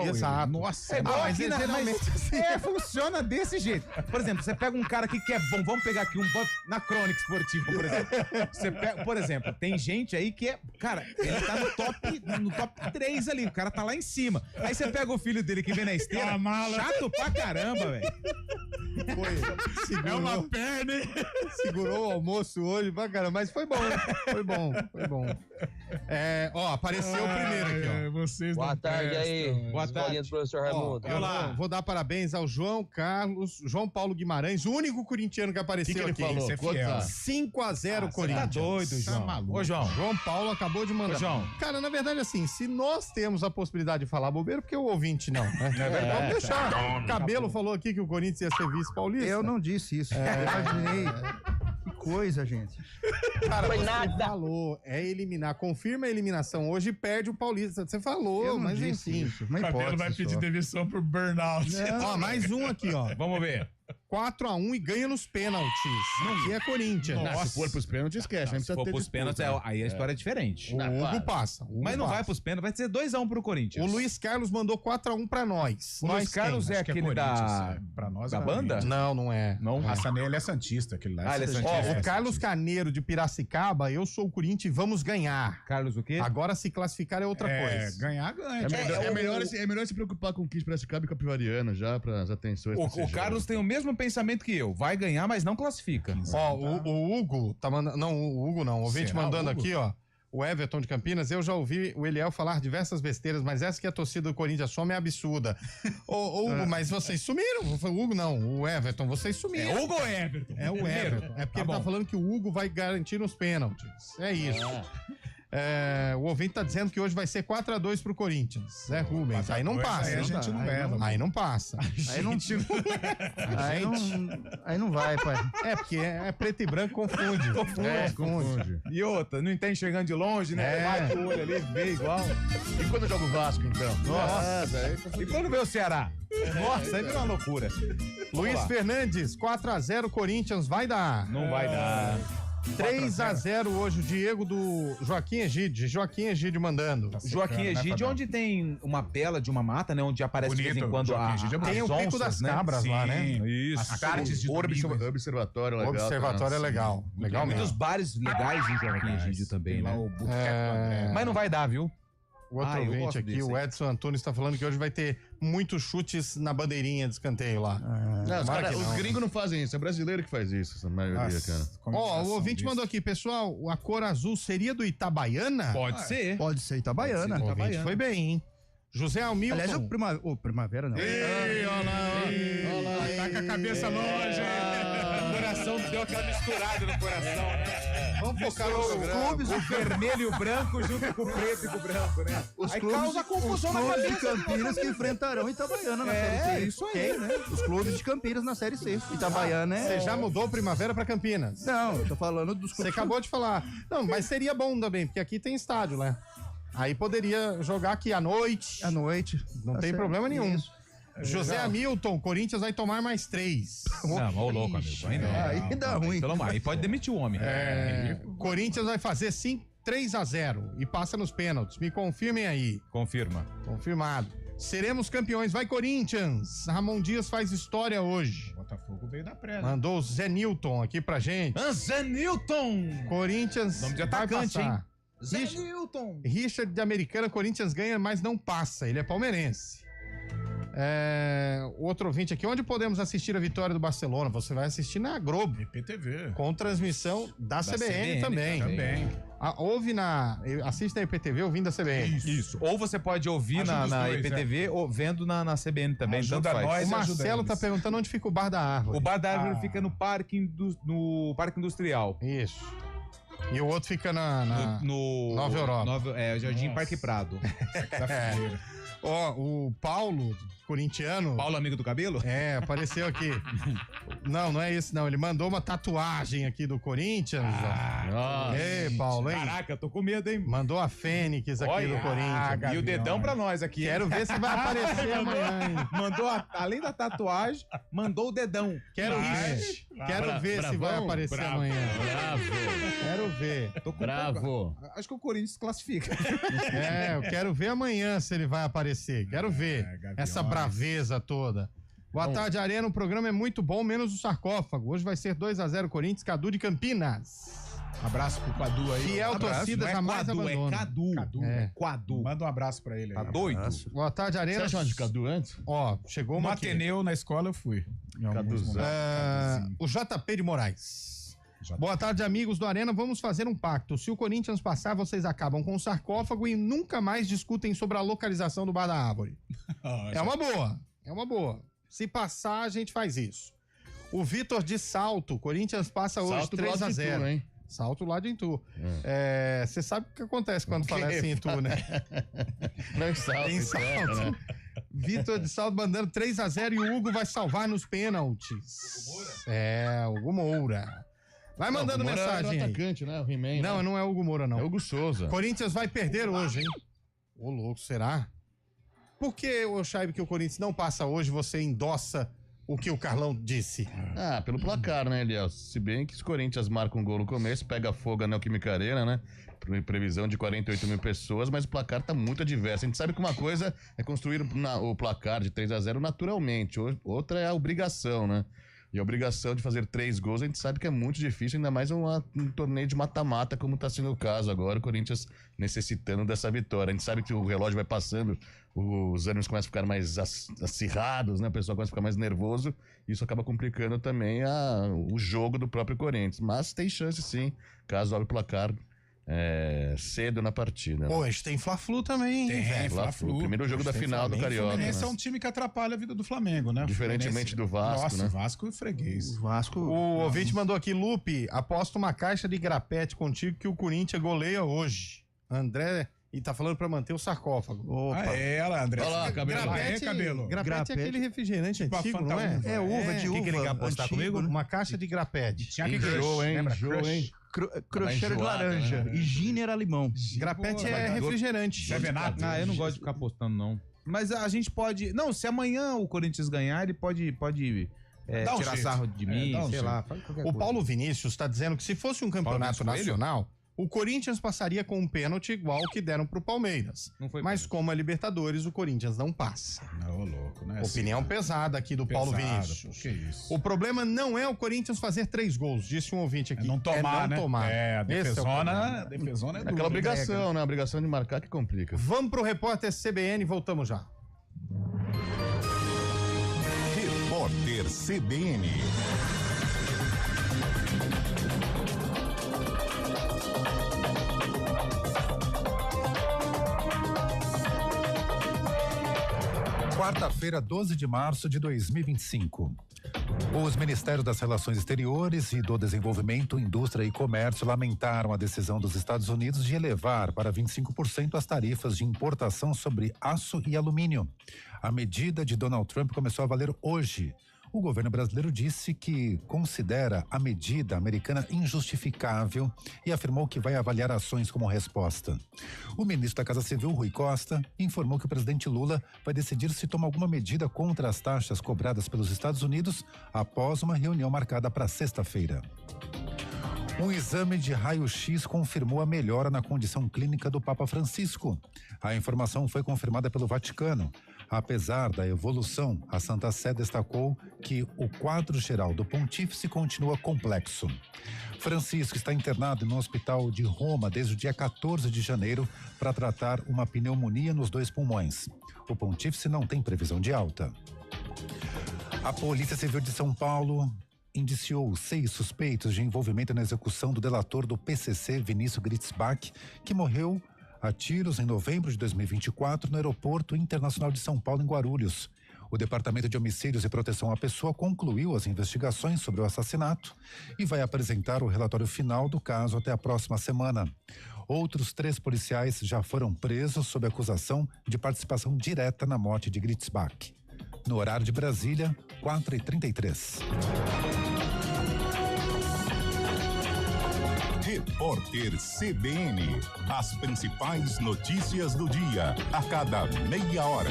Exato. ele. Nossa, É igual mas aqui geralmente assim. funciona desse jeito. Por exemplo, você pega um cara aqui que é bom, vamos pegar aqui na crônica esportiva, por exemplo. Você pega, por exemplo, tem gente aí que é, cara, ele tá no top 3 ali, o cara tá lá em cima. Aí você pega o filho dele que vem na esteira, chato pra caramba, velho. Foi, segurou, perna, hein? segurou o almoço hoje pra caramba, mas foi bom, foi bom. Apareceu o primeiro aqui, ó. Vocês Boa não tarde prestam, aí, velho. Boa tarde. escolinha do professor Ó, Raimundo. eu vou dar parabéns ao João Paulo Guimarães, o único corintiano que apareceu Que ele aqui. falou? Esse é Quantos fiel. a? 5-0 Tá Corinthians. doido, João. Tá maluco. Ô, João. João Paulo acabou de mandar. Ô, João. Cara, na verdade, assim, se nós temos a possibilidade de falar bobeira, porque o ouvinte não, né? Vamos deixar. Cabelo falou aqui que o Corinthians ia ser vice-paulista. Eu não disse isso. Eu imaginei. coisa, gente. Cara, você falou, é eliminar. Confirma a eliminação hoje e perde o Paulista. Você falou, Eu não mas disse enfim. isso. Uma O Cabelo hipótese vai pedir só. demissão por burnout. Ó, mais um aqui, ó. Vamos ver. 4-1 e ganha nos pênaltis. Aqui é Corinthians. Não, se for pros pênaltis, esquece. Não Se precisa for ter pros disputa, pênaltis, né? aí a história é diferente. O Hugo passa. o Hugo Mas não passa. vai pros pênaltis, vai ser 2-1 pro Corinthians. O Luiz Carlos mandou 4-1 pra nós. O Luiz Carlos quem? é Acho que é aquele da... Corinthians, pra nós da é banda? Corinthians. Não, não é. Não? Raça nele é Santista, aquele lá. Ah, ele é Ó, Santista. o Carlos Caneiro de Piracicaba, eu sou o Corinthians e vamos ganhar. Carlos o quê? Agora se classificar é outra coisa. Ganhar, ganha. É melhor se preocupar com o Kis Piracicaba e Capivariana já, para as atenções. pra O esse Carlos jogo. tem o mesmo pensamento que eu. Vai ganhar, mas não classifica. Ó, o Hugo tá mandando. Não, o Hugo não. O ouvinte Será mandando o Hugo? aqui, ó. O Everton de Campinas, eu já ouvi o Eliel falar diversas besteiras, mas essa que a torcida do Corinthians some é absurda. Ô, Hugo, mas vocês sumiram. O Hugo não, o Everton, vocês sumiram. É Hugo ou Everton? É o Everton. É porque ele tá falando que o Hugo vai garantir nos pênaltis. É isso. O ouvinte tá dizendo que hoje vai ser 4-2 pro Corinthians. Zé Rubens. Aí não passa. Aí a gente não leva. Aí não passa. Aí não vai, pai. É, porque é preto e branco, confunde. Confunde. E outra, não tá enxergando de longe, né? É. Bate o olho ali, vê igual. E quando joga o Vasco, então? Nossa. E quando vê o Ceará? Nossa, aí vira uma loucura. Luiz lá. Fernandes, 4-0 Corinthians, vai dar. Não vai dar. 3-0 hoje, o Diego do Joaquim Egídio mandando. Joaquim né, Egídio, Fabiano? onde tem uma bela de uma mata, né? Onde aparece de vez em Bonito, quando Joaquim Egídio é Tem o Pico das Cabras lá, né? Isso. As tardes de domingo. Observatório legal. Observatório é legal. Legal Tem muitos mesmo. bares legais em Joaquim Egídio também, Tem lá né? o Boteco do André. Mas não vai dar, viu? O outro eu ouvinte gosto aqui, desse o aí. Edson Antunes, tá falando que hoje vai ter muitos chutes na bandeirinha de escanteio lá. Não, Tomara que os não. gringos não fazem isso, é brasileiro que faz isso, essa maioria, cara. Nossa, Ó, o comemoração ouvinte disso. mandou aqui, pessoal, a cor azul seria do Itabaiana? Pode ser. Pode ser Itabaiana. O ouvinte foi bem, hein? José Hamilton. Aliás, o Primavera não. Ei, olha lá. Tá com a cabeça longe. O coração deu aquela misturada no coração, né? Vamos focar no programa. Clubes, O vermelho e o branco junto com o preto e com o branco, né? os Aí clubes, causa confusão os na clubes de cabeça. Campinas que enfrentarão Itabaiana na É, Série C. isso aí, né? Os clubes de Campinas na Série C. Itabaiana Você é... já mudou Primavera pra Campinas? Não, eu tô falando dos Você clubes... acabou de falar. Não, mas seria bom também, porque aqui tem estádio, né? Aí poderia jogar aqui à noite. À noite. Não Tá tem certo. problema nenhum. Isso. José Hamilton, Corinthians vai tomar mais 3. Não, mas ô louco, amigo. Aí não. Aí dá ruim. Pelo amor, aí pode demitir o homem. Corinthians vai fazer sim 3-0 e passa nos pênaltis. Me confirmem aí. Confirma. Confirmado. Seremos campeões. Vai, Corinthians. Ramon Dias faz história hoje. Botafogo veio da pré. Mandou o Zé Newton aqui pra gente. Zé Newton! Corinthians Nome de vai atacante, passar. hein? Zé Rich- Newton! Richard de Americana, Corinthians ganha, mas não passa. Ele é palmeirense. Outro ouvinte aqui. Onde podemos assistir a vitória do Barcelona? Você vai assistir na Globo, IPTV. com transmissão da CBN, CBN também. Também. Assiste na IPTV ouvindo a CBN. Isso. Ou você pode ouvir Ajuda os na dois, IPTV ou vendo na CBN também. Ajuda tanto faz. nós. O Marcelo ajuda tá eles. perguntando onde fica o Bar da Árvore. O Bar da Árvore fica no Parque Industrial. Isso. E o outro fica na... No Nova Europa. Jardim Nossa. Parque Prado. Ó, o Paulo, corintiano... Paulo, amigo do cabelo? Apareceu aqui. Não é isso não. Ele mandou uma tatuagem aqui do Corinthians. ó. Ei, Paulo, hein? Caraca, eu tô com medo, hein? Mandou a Fênix aqui do Corinthians. E o dedão pra nós aqui. hein? Quero ver se vai aparecer amanhã, hein? Mandou, além da tatuagem, mandou o dedão. Quero ver se vai aparecer amanhã. Quero ver. Bravo. Acho que o Corinthians classifica. Eu quero ver amanhã se ele vai aparecer. Quero ver Gaviões. essa braveza toda. Boa tarde, Arena. O programa é muito bom, menos o sarcófago. Hoje vai ser 2-0 Corinthians, Cadu de Campinas. Abraço pro Cadu aí. Fiel Abraço. torcida Não é jamais Cadu, abandona. é Cadu. Cadu. É. Quadu. Manda um abraço pra ele aí. Tá doido? Boa tarde, Você Arena. achava de Cadu antes? Ó, chegou No uma aqui. Ateneu, na escola, eu fui. Em alguns Caduzão. momentos. O JP de Moraes. JP. Boa tarde, amigos do Arena. Vamos fazer um pacto. Se o Corinthians passar, vocês acabam com o sarcófago e nunca mais discutem sobre a localização do Bar da Árvore. É uma boa. É uma boa. Se passar, a gente faz isso. O Vitor de Salto. Corinthians passa hoje Salto do lado de 3-0. Itu, hein? Salto lá de Itu. Você sabe o que acontece quando fala assim em Itu, né? Não em Salto. Em Salto. né? Vitor de Salto mandando 3-0 e o Hugo vai salvar nos pênaltis. O Hugo Moura. Vai mandando o Moura mensagem era o aí. atacante, né? O He-Man, Não, né? não é o Hugo Moura, não. É o Hugo Souza. Corinthians vai perder hoje, hein? Ô, louco, será? Por que, ô Chaibe, que o Corinthians não passa hoje, você endossa o que o Carlão disse? Ah, pelo placar, né, Eliel? Se bem que os Corinthians marcam um gol no começo, pega fogo na Neoquímica Arena, né? Previsão de 48 mil pessoas, mas o placar tá muito adverso. A gente sabe que uma coisa é construir o placar de 3-0 naturalmente, outra é a obrigação, né? E a obrigação de fazer 3 gols, a gente sabe que é muito difícil, ainda mais um torneio de mata-mata, como está sendo o caso agora, o Corinthians necessitando dessa vitória. A gente sabe que o relógio vai passando, os ânimos começam a ficar mais acirrados, né? O pessoal começa a ficar mais nervoso, e isso acaba complicando também o jogo do próprio Corinthians. Mas tem chance sim, caso abra o placar cedo na partida. Pô, a gente tem Fla-Flu também, hein, Tem, velho? Fla-Flu. Primeiro jogo da Tem final do Flamengo, Carioca. Fluminense né? é um time que atrapalha a vida do Flamengo, né? Diferentemente do Vasco, Nossa, né? o Vasco é freguês. O Vasco. O ouvinte mandou aqui, Lupe, aposta uma caixa de grapete contigo que o Corinthians goleia hoje. André, e tá falando pra manter o sarcófago. Opa. Ela, André. Olha lá, cabelo. Cabelo. Grapete é Grapete. aquele refrigerante Tipo a antigo, Fanta não é? Uva. É uva de uva. que ele quer apostar antigo, comigo? né? Uma caixa de grapete. Tinha que Enjoa, hein? Lembra? Enjoa, hein? Crochê de enjoada, laranja. né? E gin era limão. Grapete é refrigerante. Seven-Up. Ah, eu não gosto de ficar apostando, não. Mas a gente pode... Não, se amanhã o Corinthians ganhar, ele pode Dá um tirar jeito. sarro de mim, um dá um sei jeito. lá. Faz qualquer O coisa. Paulo Vinícius está dizendo que se fosse um campeonato Paulo Vinícius nacional, o Corinthians passaria com um pênalti igual que deram pro Palmeiras. Não foi Mas pênalti. como é Libertadores, o Corinthians não passa. Ô, louco, né? Opinião pesada aqui do Paulo Pesado, Vinícius. Que isso? O problema não é o Corinthians fazer 3 gols, disse um ouvinte aqui. É não tomar, não né? tomar. É, a Esse é o defesona, problema. a defesona é Aquela dura. obrigação, né? A obrigação de marcar que complica. Vamos pro repórter CBN, voltamos já. Repórter CBN. Quarta-feira, 12 de março de 2025. Os Ministérios das Relações Exteriores e do Desenvolvimento, Indústria e Comércio lamentaram a decisão dos Estados Unidos de elevar para 25% as tarifas de importação sobre aço e alumínio. A medida de Donald Trump começou a valer hoje. O governo brasileiro disse que considera a medida americana injustificável e afirmou que vai avaliar ações como resposta. O ministro da Casa Civil, Rui Costa, informou que o presidente Lula vai decidir se toma alguma medida contra as taxas cobradas pelos Estados Unidos após uma reunião marcada para sexta-feira. Um exame de raio-x confirmou a melhora na condição clínica do Papa Francisco. A informação foi confirmada pelo Vaticano. Apesar da evolução, a Santa Sé destacou que o quadro geral do pontífice continua complexo. Francisco está internado no hospital de Roma desde o dia 14 de janeiro para tratar uma pneumonia nos 2 pulmões. O pontífice não tem previsão de alta. A Polícia Civil de São Paulo indiciou 6 suspeitos de envolvimento na execução do delator do PCC, Vinícius Gritzbach, que morreu a tiros em novembro de 2024 no Aeroporto Internacional de São Paulo, em Guarulhos. O Departamento de Homicídios e Proteção à Pessoa concluiu as investigações sobre o assassinato e vai apresentar o relatório final do caso até a próxima semana. Outros 3 policiais já foram presos sob acusação de participação direta na morte de Gritzbach. No horário de Brasília, 4h33. Repórter CBN. As principais notícias do dia, a cada meia hora.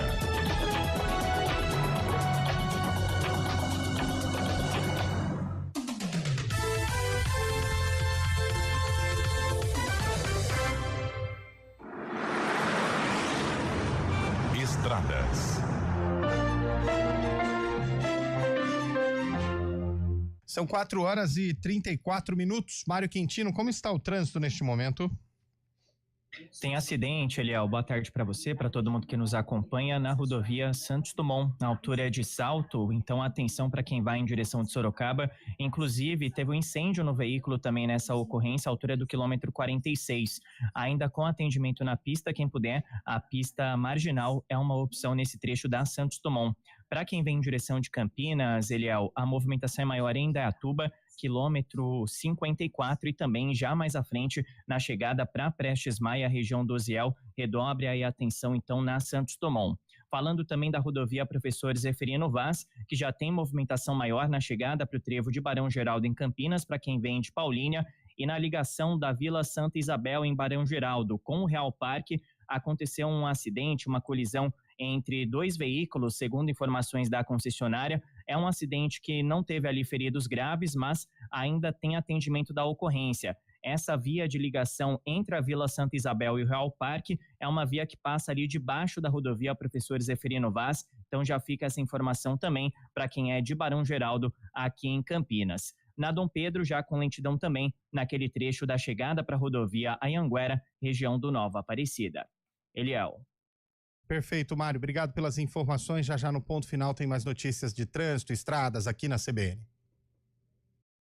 Estradas. São 4h34. Mário Quintino, como está o trânsito neste momento? Tem acidente, Eliel. Boa tarde para você, para todo mundo que nos acompanha na rodovia Santos Dumont, na altura de Salto. Então, atenção para quem vai em direção de Sorocaba. Inclusive, teve um incêndio no veículo também nessa ocorrência, altura do quilômetro 46. Ainda com atendimento na pista, quem puder, a pista marginal é uma opção nesse trecho da Santos Dumont. Para quem vem em direção de Campinas, Eliel, a movimentação é maior em Indaiatuba, quilômetro 54, e também já mais à frente, na chegada para Prestes Maia, região do Osiel, redobre aí a atenção então na Santos Dumont. Falando também da rodovia Professor Zeferino Vaz, que já tem movimentação maior na chegada para o trevo de Barão Geraldo em Campinas, para quem vem de Paulínia, e na ligação da Vila Santa Isabel em Barão Geraldo com o Real Parque, aconteceu um acidente, uma colisão entre 2 veículos, segundo informações da concessionária. É um acidente que não teve ali feridos graves, mas ainda tem atendimento da ocorrência. Essa via de ligação entre a Vila Santa Isabel e o Real Parque é uma via que passa ali debaixo da rodovia Professor Zeferino Vaz, então já fica essa informação também para quem é de Barão Geraldo aqui em Campinas. Na Dom Pedro, já com lentidão também naquele trecho da chegada para a rodovia Anhanguera, região do Nova Aparecida. Eliel. Perfeito, Mário. Obrigado pelas informações. Já no ponto final tem mais notícias de trânsito, estradas aqui na CBN.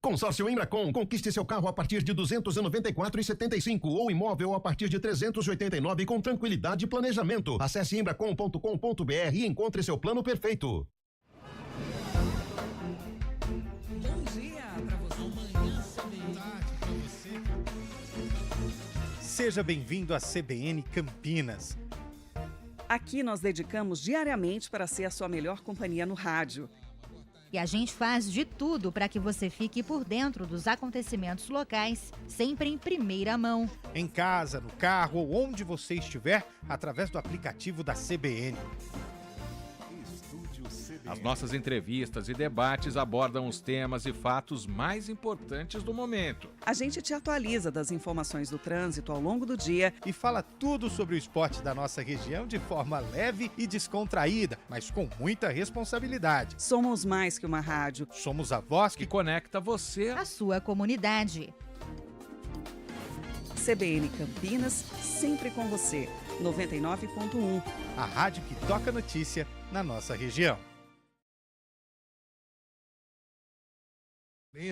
Consórcio Embracon, conquiste seu carro a partir de R$ 294,75 ou imóvel a partir de R$ 389 com tranquilidade e planejamento. Acesse embracon.com.br e encontre seu plano perfeito. Bom dia para você. Amanhã para você. Seja bem-vindo à CBN Campinas. Aqui nós dedicamos diariamente para ser a sua melhor companhia no rádio. E a gente faz de tudo para que você fique por dentro dos acontecimentos locais, sempre em primeira mão. Em casa, no carro ou onde você estiver, através do aplicativo da CBN. As nossas entrevistas e debates abordam os temas e fatos mais importantes do momento. A gente te atualiza das informações do trânsito ao longo do dia e fala tudo sobre o esporte da nossa região de forma leve e descontraída, mas com muita responsabilidade. Somos mais que uma rádio. Somos a voz que conecta você à sua comunidade. CBN Campinas, sempre com você. 99.1. A rádio que toca notícia na nossa região.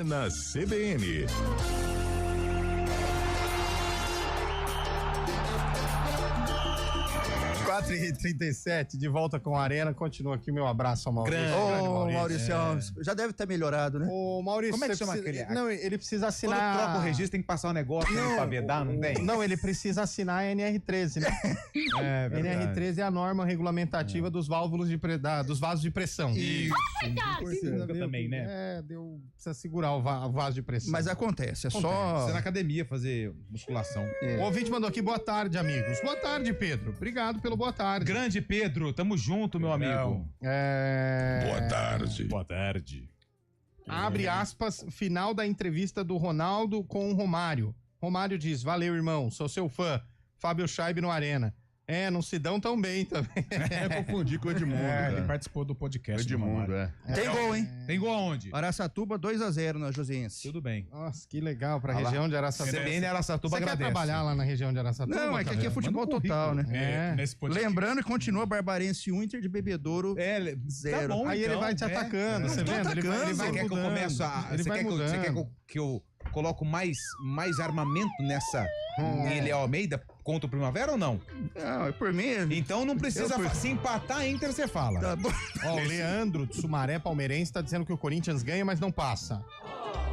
Na CBN. 4h37, de volta com a Arena. Continua aqui o meu abraço ao Maurício. Ô, Maurício, já deve ter melhorado, né? Ô, Maurício, como é que chama aquele? Não, ele precisa assinar. Quando troca o registro, tem que passar um negócio pra vedar, não tem? Não, ele precisa assinar a NR13, né? É verdade. NR13 é a norma regulamentativa dos válvulos dos vasos de pressão. Isso. Precisa também, né? Precisa segurar o vaso de pressão. Mas acontece, só... Você na academia fazer musculação. O ouvinte mandou aqui, boa tarde, amigos. Boa tarde, Pedro. Obrigado pelo boa tarde. Grande Pedro, tamo junto, meu amigo. Boa tarde. Boa tarde. Abre aspas, final da entrevista do Ronaldo com o Romário. Romário diz, valeu, irmão, sou seu fã. Fábio Scheibe no Arena. Não se dão tão bem também. Eu confundi com o Edmundo. Ele participou do podcast. Edmundo, Tem gol, hein? Tem gol aonde? Araçatuba 2-0 na Joseense. Tudo bem. Nossa, que legal pra região de Araçatuba. CBN Araçatuba Você agradece. quer trabalhar lá na região de Araçatuba? Não, é que aqui é futebol total, né? Lembrando que continua Barbarense 1, Inter de Bebedouro 0. Tá bom, aí então, ele vai te atacando, você vendo? Ele vai Você quer que eu comece a... Você quer que eu coloco mais armamento nessa Eliel Almeida contra o Primavera ou não? Não, é por mim. Então não precisa... Se empatar a Inter, você fala. Tá bom. Ó, o Leandro de Sumaré, palmeirense, tá dizendo que o Corinthians ganha, mas não passa.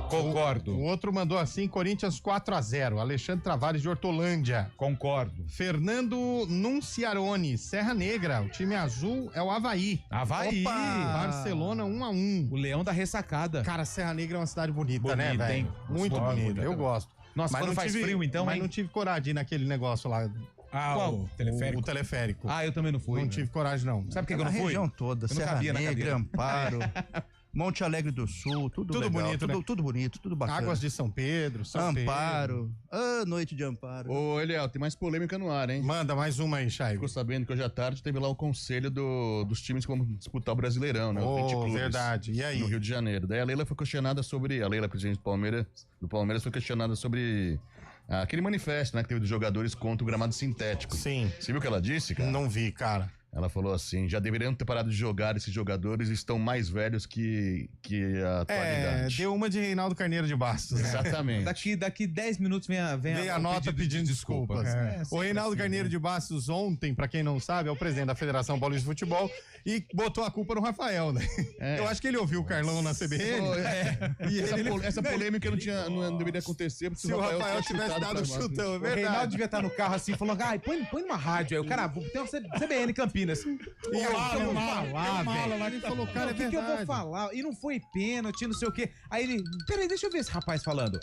Concordo. O outro mandou assim, Corinthians 4-0. Alexandre Travares de Hortolândia. Concordo. Fernando Nunciarone, Serra Negra. O time azul é o Avaí. Avaí. Opa! Barcelona 1-1. O Leão da Ressacada. Cara, Serra Negra é uma cidade bonita, né, velho? Hein? Muito bonita. Eu gosto. Nossa, mas quando faz frio, então, Mas hein? não tive coragem de ir naquele negócio lá. Qual? O teleférico? O teleférico. Eu também não fui. Não tive coragem, não. Sabe por que eu não fui? A região toda, Serra Negra, Amparo, Monte Alegre do Sul, tudo legal, bonito, né? Tudo bonito, tudo bacana. Águas de São Pedro, Amparo. Noite de Amparo. Ô, Eliel, tem mais polêmica no ar, hein? Manda mais uma aí, Chay. Ficou sabendo que hoje à tarde teve lá o conselho dos times que vão disputar o Brasileirão, né? Os 20 clubes verdade. E aí? No Rio de Janeiro. Daí a Leila foi questionada sobre... A Leila, presidente do Palmeiras, foi questionada sobre... aquele manifesto, né, que teve dos jogadores contra o gramado sintético. Sim. Você viu o que ela disse, cara? Não vi, cara. Ela falou assim, já deveriam ter parado de jogar, esses jogadores estão mais velhos que a atualidade. Deu uma de Reinaldo Carneiro de Bastos. Né? Exatamente. Daqui 10 minutos vem a nota pedindo desculpas. O Reinaldo Carneiro de Bastos ontem, pra quem não sabe, é o presidente da Federação Paulista de Futebol e botou a culpa no Rafael, né? Eu acho que ele ouviu o Carlão na CBN. E essa polêmica não deveria acontecer. Se o Rafael tivesse dado o chutão, é verdade. O Reinaldo devia estar no carro assim, falando, põe numa rádio aí. O cara, tem uma CBN Campinas Minas. E eu vou falar, velho. Ele falou, cara, o que eu vou falar? E não foi pênalti, não sei o quê. Aí ele, peraí, deixa eu ver esse rapaz falando.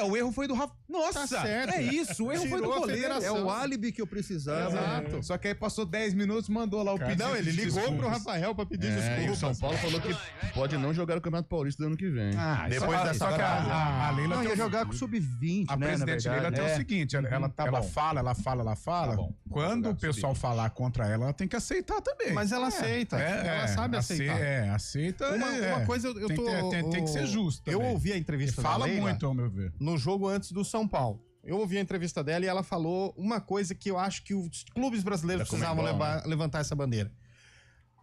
O erro foi do Rafael. Nossa, Tá certo. é isso, o erro foi do Tirou a goleiro. federação. É o álibi que eu precisava. Exato. Só que aí passou 10 minutos, mandou lá o pedido. Não, ele de ligou desculpas. pro Rafael pra pedir E o desculpas. São Paulo falou que pode não jogar o Campeonato Paulista do ano que vem. Depois dessa Só que a Leila Não, tem ia jogar com o sub-20, A né, na presidente Leila verdade. tem o seguinte, ela fala. Quando o pessoal falar contra ela, ela tem que aceitar também. Mas ela aceita. Ela sabe aceitar. Aceita. Uma coisa, eu tem, tô... tem que ser justo Eu também. ouvi a entrevista da Fala Leila muito, ao meu ver. no jogo antes do São Paulo. Eu ouvi a entrevista dela e ela falou uma coisa que eu acho que os clubes brasileiros precisavam levantar essa bandeira.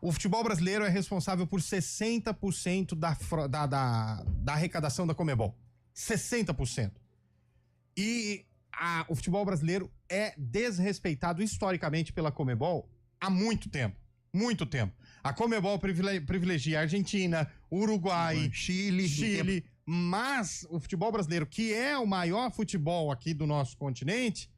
O futebol brasileiro é responsável por 60% da arrecadação da Conmebol. 60%. E o futebol brasileiro é desrespeitado historicamente pela Conmebol há muito tempo. Muito tempo. A Conmebol privilegia a Argentina, Uruguai, Chile. Mas o futebol brasileiro, que é o maior futebol aqui do nosso continente,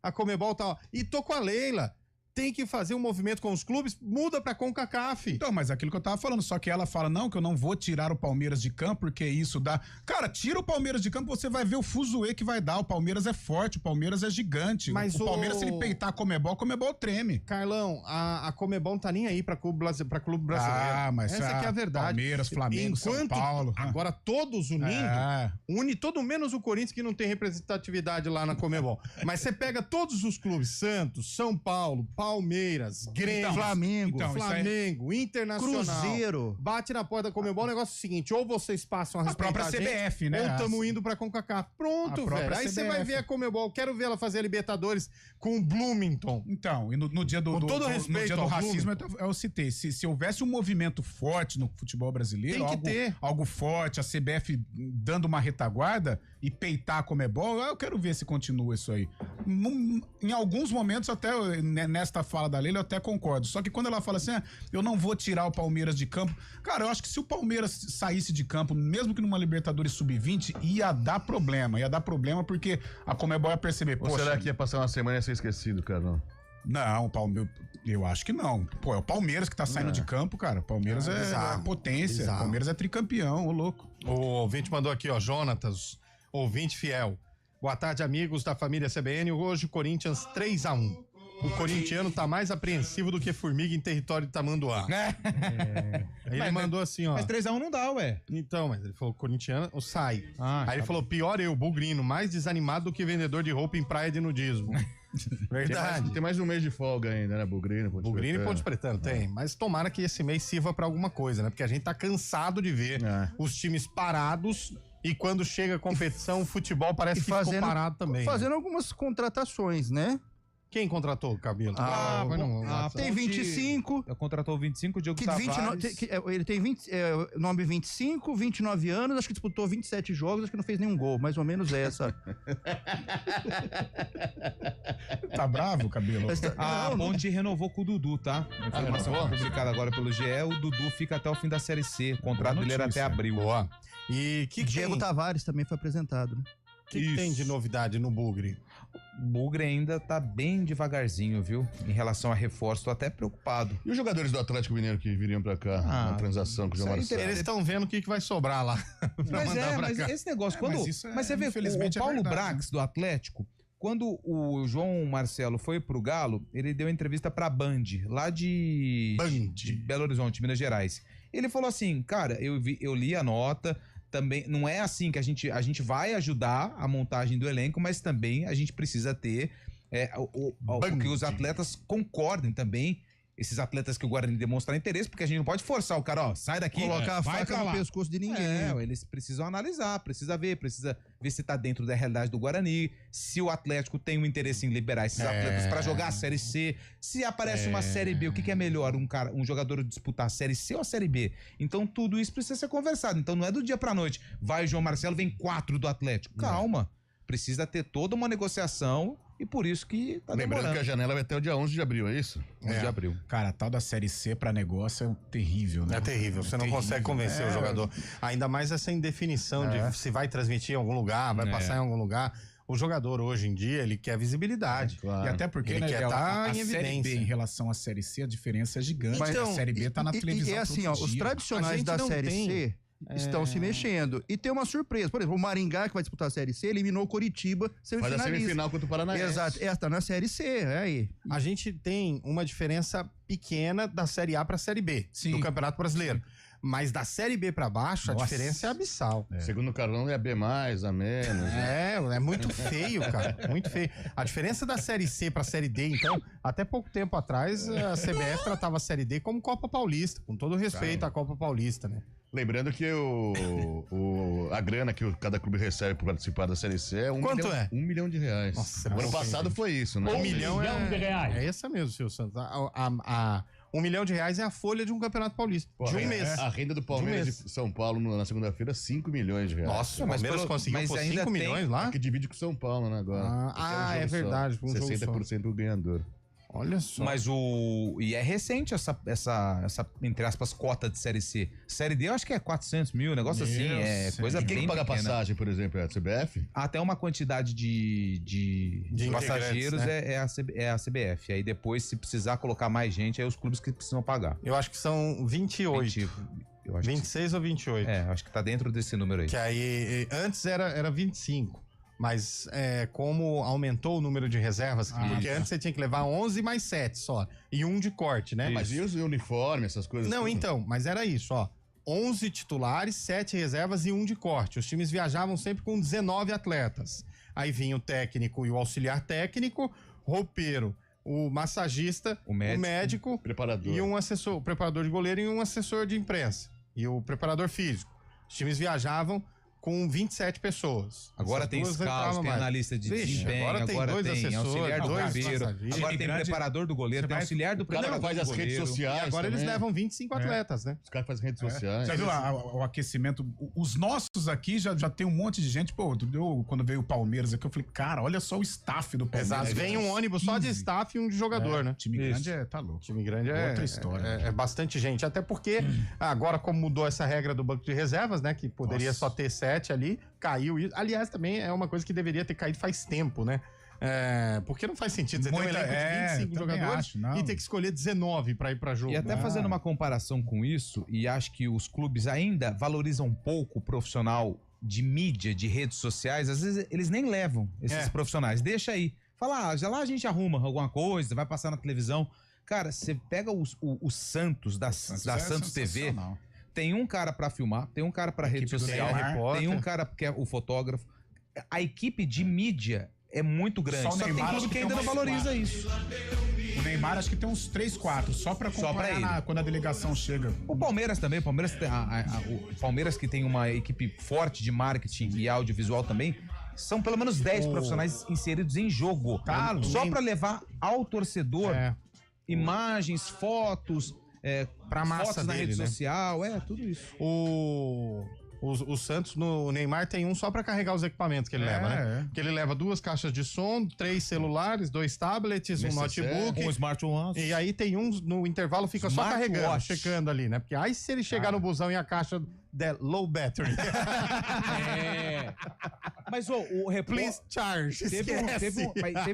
a Conmebol tá... E tô com a Leila. Tem que fazer um movimento com os clubes, muda pra CONCACAF. Então, mas é aquilo que eu tava falando, só que ela fala, não, que eu não vou tirar o Palmeiras de campo, porque isso dá... Cara, tira o Palmeiras de campo, você vai ver o fuzuê que vai dar, o Palmeiras é forte, o Palmeiras é gigante. Mas o Palmeiras, se ele peitar a Conmebol treme. Carlão, a Conmebol não tá nem aí pra clube brasileiro. Ah, mas essa aqui é a verdade. Palmeiras, Flamengo, São Paulo. Agora todos unindo, une todo menos o Corinthians, que não tem representatividade lá na Conmebol. Mas você pega todos os clubes, Santos, São Paulo, Palmeiras, Grêmio, Flamengo, Internacional, Cruzeiro, bate na porta da Conmebol, o negócio é o seguinte, ou vocês passam a respeitar própria CBF, né? ou estamos indo pra CONCACAF. Pronto, velho. Aí você vai ver a Conmebol, quero ver ela fazer a Libertadores com o Bloomington. Então, e no dia do, com todo respeito no dia do racismo, eu citei, se houvesse um movimento forte no futebol brasileiro, tem que algo forte, a CBF dando uma retaguarda e peitar a Conmebol, eu quero ver se continua isso aí. Em alguns momentos, até nesta fala da Leila, eu até concordo. Só que quando ela fala assim, eu não vou tirar o Palmeiras de campo, cara, eu acho que se o Palmeiras saísse de campo, mesmo que numa Libertadores Sub-20, ia dar problema porque a Conmebol ia perceber, Ou será que ia passar uma semana e ia ser esquecido, cara? Não, o Palmeiras, eu acho que não. Pô, é o Palmeiras que tá saindo de campo, cara. O Palmeiras é potência. O Palmeiras é tricampeão, ô louco. O ouvinte mandou aqui, ó, Jonatas, ouvinte fiel. Boa tarde, amigos da família CBN. Hoje, Corinthians 3-1. O corintiano tá mais apreensivo do que formiga em território de Tamanduá. Ele mandou assim, ó. Mas 3-1 não dá, ué. Então, mas ele falou, corintiano, sai. Aí ele falou, pior eu, bugrino, mais desanimado do que vendedor de roupa em praia de nudismo. Verdade. Tem mais um mês de folga ainda, né? Bugrino e Ponte Pretano, tem. Mas tomara que esse mês sirva pra alguma coisa, né? Porque a gente tá cansado de ver os times parados e quando chega a competição, o futebol parece que ficou parado também. Fazendo algumas contratações, né? Quem contratou o Cabelo? Tem 25. Contratou 25, o Diogo Tavares. Ele tem 25, 29 anos, acho que disputou 27 jogos, acho que não fez nenhum gol, mais ou menos essa. Tá bravo, Cabelo? A Ponte renovou com o Dudu, tá? A informação publicada agora pelo GE, o Dudu fica até o fim da Série C. O contrato dele era até abril. E Diego Tavares também foi apresentado, né? O que tem de novidade no Bugre? O Bugre ainda tá bem devagarzinho, viu? Em relação a reforço, tô até preocupado. E os jogadores do Atlético Mineiro que viriam pra cá na transação com o João Marcelo? Eles estão vendo o que vai sobrar lá. Mas esse negócio, mas você vê, o Paulo Brax do Atlético, quando o João Marcelo foi pro Galo, ele deu entrevista pra Band, lá de Belo Horizonte, Minas Gerais. Ele falou assim, cara, eu li a nota, também não é assim que a gente vai ajudar a montagem do elenco, mas também a gente precisa ter que os atletas concordem também, esses atletas que o Guarani demonstrar interesse, porque a gente não pode forçar o cara, sai daqui, colocar a faca no pescoço de ninguém. Eles precisam analisar, precisa ver se tá dentro da realidade do Guarani, se o Atlético tem um interesse em liberar esses atletas pra jogar a Série C, se aparece uma Série B, o que é melhor, um jogador disputar a Série C ou a Série B? Então tudo isso precisa ser conversado, então não é do dia pra noite, vai o João Marcelo, vem 4 do Atlético, calma, precisa ter toda uma negociação. E por isso que tá Lembrando demorando. que a janela vai até o dia 11 de abril, é isso? 11 de abril. Cara, a tal da Série C pra negócio é terrível, né? É terrível, você não consegue convencer o jogador. Ainda mais essa indefinição de se vai transmitir em algum lugar, vai passar em algum lugar. O jogador hoje em dia, ele quer visibilidade. E até porque, ele quer estar em a Série evidência. B em relação à Série C, a diferença é gigante. Então, a Série B tá na televisão. E é assim, ó, os tradicionais da Série C estão se mexendo. E tem uma surpresa. Por exemplo, o Maringá, que vai disputar a Série C, eliminou o Coritiba, semifinalista. Faz a semifinal contra o Paranaense. Exato. Tá na Série C, aí. A gente tem uma diferença pequena da Série A para a Série B do Campeonato Brasileiro. Mas da Série B para baixo, a diferença é abissal. Segundo o Carlão, é B+, A menos. É muito feio, cara. Muito feio. A diferença da Série C para a Série D, então, até pouco tempo atrás, a CBF tratava a Série D como Copa Paulista, com todo respeito à Copa Paulista, né? Lembrando que a grana que cada clube recebe por participar da Série C é Quanto milhão, é? R$1 milhão. Nossa, o ano passado foi isso, né? R$1 milhão de reais. É essa mesmo, Silvio Santos. R$1 milhão é a folha de um Campeonato Paulista. De um mês. A renda do Palmeiras de São Paulo na segunda-feira, R$5 milhões. Nossa, o Palmeiras conseguiu por 5 milhões lá? Que divide com o São Paulo, né, agora. É verdade. 60% do ganhador. Olha só. Mas e é recente essa, entre aspas, cota de Série C. Série D eu acho que é 400 mil, negócio assim, é coisa bem Quem paga pequena. passagem, por exemplo, é a CBF? Até uma quantidade de passageiros, né? é a CBF. Aí depois, se precisar colocar mais gente, aí os clubes que precisam pagar. Eu acho que são 28. Eu acho 26 ou 28. Acho que tá dentro desse número aí. Que aí, antes era 25. Mas como aumentou o número de reservas, porque antes você tinha que levar 11 mais 7 só, e um de corte, né? Mas e os uniformes, essas coisas? Não, tudo? então, mas era isso, ó. 11 titulares, 7 reservas e um de corte. Os times viajavam sempre com 19 atletas. Aí vinha o técnico e o auxiliar técnico, roupeiro, o massagista, o médico preparador. E um assessor, o preparador de goleiro e um assessor de imprensa. E o preparador físico. Os times viajavam com 27 pessoas. Agora tem scout, tem analista de desempenho, agora tem auxiliar do goleiro, agora tem preparador do goleiro, tem auxiliar do preparador do goleiro. As redes sociais. E agora eles levam 25 atletas, né? Os caras fazem redes sociais. Já viu o aquecimento? Os nossos aqui já tem um monte de gente. Pô, quando veio o Palmeiras aqui, eu falei, cara, olha só o staff do Palmeiras. Exato, vem um ônibus só de staff e um de jogador, né? Time grande tá louco. Time grande outra história. É bastante gente. Até porque agora, como mudou essa regra do banco de reservas, né? Que poderia só ter 7 ali, caiu isso. Aliás, também é uma coisa que deveria ter caído faz tempo, né? Porque não faz sentido você ter um elenco de 25 jogadores e ter que escolher 19 para ir para jogo. E até fazendo uma comparação com isso, e acho que os clubes ainda valorizam um pouco o profissional de mídia, de redes sociais, às vezes eles nem levam esses profissionais. Deixa aí. Fala, já lá a gente arruma alguma coisa, vai passar na televisão. Cara, você pega o Santos da Santos TV... Tem um cara pra filmar, tem um cara pra rede social, tem um cara que é o fotógrafo. A equipe de mídia é muito grande. Só que tem clube que ainda não valoriza isso. O Neymar acho que tem uns 3, 4, só pra acompanhar quando a delegação chega. O Palmeiras também, o Palmeiras que tem uma equipe forte de marketing e audiovisual também, são pelo menos 10 profissionais inseridos em jogo. Só pra levar ao torcedor imagens, fotos... pra massa fotos na dele, rede né? social, tudo isso. O Santos, no Neymar, tem um só pra carregar os equipamentos que ele leva, né? Porque ele leva 2 caixas de som, 3 celulares, 2 tablets, um notebook. Um smartwatch. E aí tem um no intervalo, fica só carregando, checando ali, né? Porque aí se ele chegar no busão e a caixa der low battery. Mas o repórter... Please charge, teve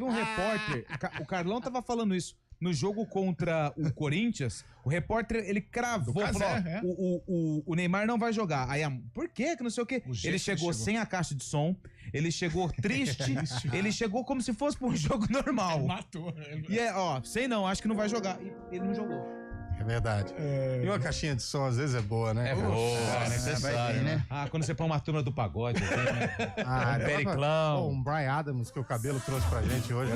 um repórter, o Carlão tava falando isso. No jogo contra o Corinthians, o repórter, ele cravou, falou, o Neymar não vai jogar. Aí, por quê? Que não sei o quê. Ele chegou sem a caixa de som, ele chegou triste, ele chegou como se fosse pra um jogo normal. Matou. E sei não, acho que não vai jogar. E ele não jogou. É verdade. E uma caixinha de som, às vezes, é boa, né? É boa, é necessário, né? Quando você põe uma turma do pagode, né? Periclão. Um Bryan Adams, que o Cabelo trouxe pra gente hoje.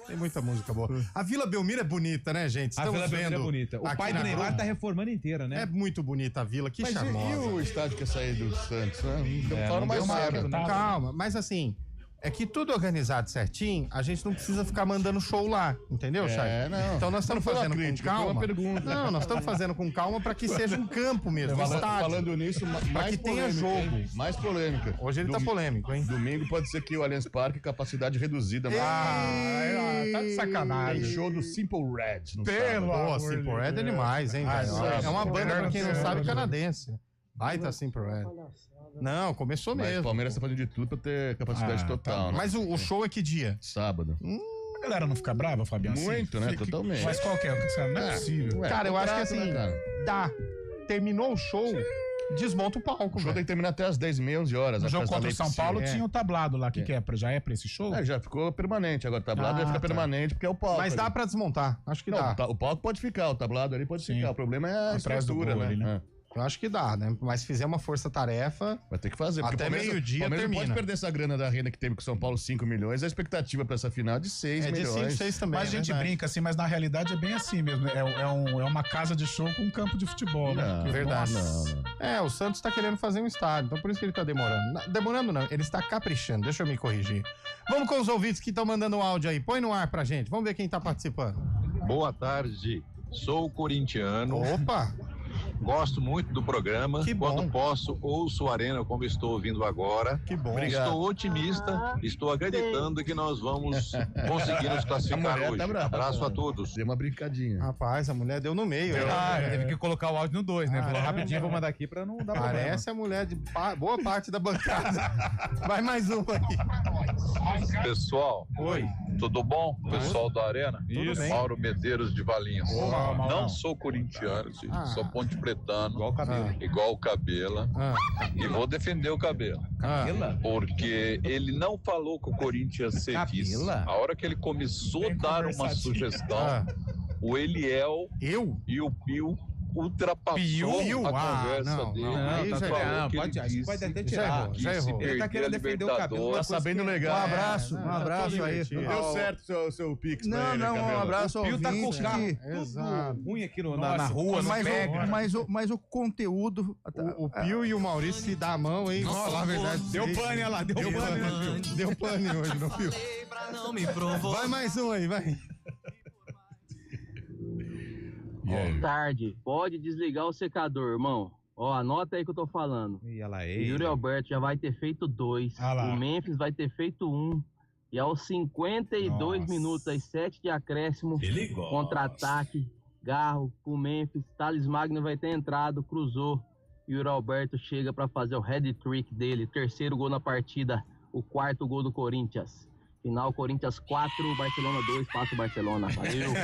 Tem muita música boa. A Vila Belmiro é bonita, né, gente? A Vila Belmiro é bonita. O pai do Neymar tá reformando inteira, né? É muito bonita a Vila, que charmosa. E o estádio que ia sair do Santos, né? Não mais certo. Calma, mas assim... É que tudo organizado certinho, a gente não precisa ficar mandando show lá, entendeu, Chay? Não. Então nós estamos fazendo crítica, com calma. foi uma pergunta. Não, nós estamos fazendo com calma para que seja um campo mesmo, um estádio. Falando nisso, para que tenha jogo. Hein? Mais polêmica. Hoje ele tá polêmico, hein? Domingo pode ser que o Allianz Parque, capacidade reduzida. Tá de sacanagem. Tem show do Simple Red no sábado. Simple Red é demais, hein, velho? É uma banda, pra quem não sabe, canadense. Baita Simple Red. Não, começou Mas mesmo. o Palmeiras tá fazendo de tudo pra ter capacidade total, tá. né? Mas o show é que dia? Sábado. A galera não fica brava, Fabiano? Muito, né? Totalmente. Mas qual que é? Não é possível. Cara, eu acho que assim, né, cara? terminou o show, desmonta o palco. O show tem que terminar até as 10h30, 11h. No jogo contra o São Paulo tinha o tablado lá. O que é? Já é pra esse show? Já ficou permanente. Agora o tablado vai ficar permanente porque é o palco. Mas dá pra desmontar. Acho que dá. O palco pode ficar, o tablado ali pode ficar. O problema é a estrutura, né? Eu acho que dá, né? Mas se fizer uma força-tarefa... Vai ter que fazer. Até meio-dia termina. Não pode perder essa grana da renda que teve com o São Paulo, 5 milhões. A expectativa pra essa final é de 6 milhões. É de 5, 6 também. Mas a gente brinca assim, mas na realidade é bem assim mesmo. É uma casa de show com um campo de futebol, né? Não, verdade. Não. O Santos tá querendo fazer um estádio, então por isso que ele tá demorando. Demorando não, ele está caprichando. Deixa eu me corrigir. Vamos com os ouvintes que estão mandando um áudio aí. Põe no ar pra gente. Vamos ver quem tá participando. Boa tarde. Sou corintiano. Opa! Gosto muito do programa. Quando posso, ouço o Arena como estou ouvindo agora. Que bom. Estou otimista, estou acreditando que nós vamos conseguir nos classificar hoje. Tá Abraço a todos. Deu uma brincadinha. Rapaz, a mulher deu no meio. Teve que colocar o áudio no 2, né? Falou rapidinho, vou mandar aqui pra não dar problema. Parece a mulher de boa parte da bancada. Vai mais um aí. Pessoal, oi. Tudo bom? Pessoal da Arena? Isso. Mauro Medeiros de Valinhos. Olá, não sou corintiano, sou ponte pretano. Igual o Cabelo. Igual o Cabela. E vou defender o Cabela. Porque ele não falou que o Corinthians ia ser vice. A hora que ele começou a dar uma sugestão, o Eliel e o Pio ultrapassou a conversa dele. Pode até tirar. Já errou. Ele tá querendo defender o Cabelo. Tá sabendo legal. Um abraço aí. Deu certo o seu Pix. Um abraço ao Pio tá com o carro Exato. ruim aqui na rua, não pega. Mas o conteúdo... O Pio e o Maurício se dá a mão, hein? Nossa, falar a verdade. Deu pane, olha lá. Deu pane. Deu pane hoje no Pio. Vai mais um aí, vai. Boa tarde. Pode desligar o secador, irmão. Ó, anota aí que eu tô falando. Yuri Alberto já vai ter feito 2. O Memphis vai ter feito 1. E aos 52 minutos, às 7 de acréscimo, contra-ataque, Garro pro Memphis, Thales Magno vai ter entrado, cruzou. Yuri Alberto chega pra fazer o head trick dele. Terceiro gol na partida, o quarto gol do Corinthians. Final, Corinthians 4, Barcelona 2, passa o Barcelona. Valeu.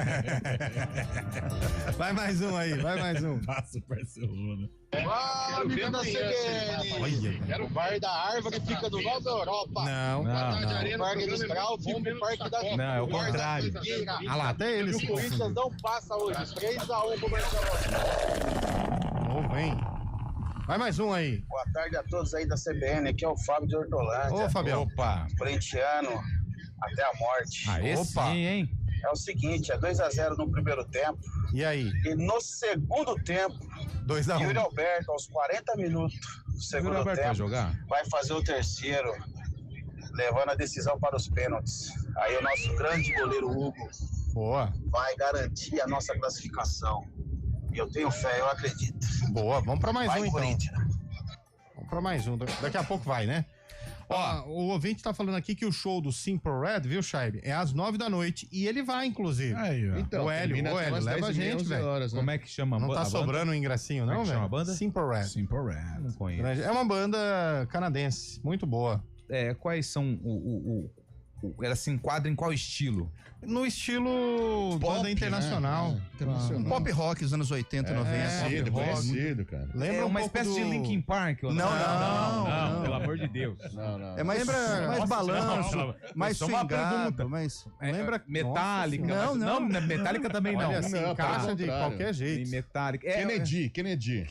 Vai mais um aí, vai mais um. Passa o Barcelona. Ah, amigo da CBN. Quero o bar da árvore que fica do lado da Europa. Não. O Parque Industrial, fica o Parque da... Não, é o contrário. Ah lá, até ele se se o Corinthians não passa hoje, 3-1 pro Barcelona. Novo, hein? Vai mais um aí. Boa tarde a todos aí da CBN, aqui é o Fábio de Hortolândia. Ô, Fabião. Opa. Corintiano até a morte. Opa. Sim, hein? É o seguinte, é 2-0 no primeiro tempo. E aí? E no segundo tempo, 2-1. Yuri Alberto, aos 40 minutos do segundo tempo, vai jogar? Vai fazer o terceiro, levando a decisão para os pênaltis. Aí o nosso grande goleiro Hugo vai garantir a nossa classificação. E eu tenho fé, eu acredito. Boa, vamos para mais vai, um então. Corinthians. Vamos para mais um. Daqui a pouco vai, né? Ó, o ouvinte tá falando aqui que o show do Simple Red, viu, Chaib? É às 9 da noite. E ele vai, inclusive. Aí, ó. Então, o Hélio, leva a gente, velho. Como é que chama a banda? Não tá sobrando um ingracinho, não, velho? Como é que chama a banda? Simple Red. Simple Red. Não conheço. É uma banda canadense, muito boa. Quais são ela se enquadra em qual estilo? No estilo pop, banda internacional. Né? Pop rock dos anos 80, 90. Conhecido, cara. Lembra uma espécie de Linkin Park? Ou não, pelo amor de Deus. É mais balanço, mais swingado, mais... Lembra Metallica? Não, Metallica também não. Olha, assim, encaixa de qualquer jeito. Metallica. Kennedy. Kennedy.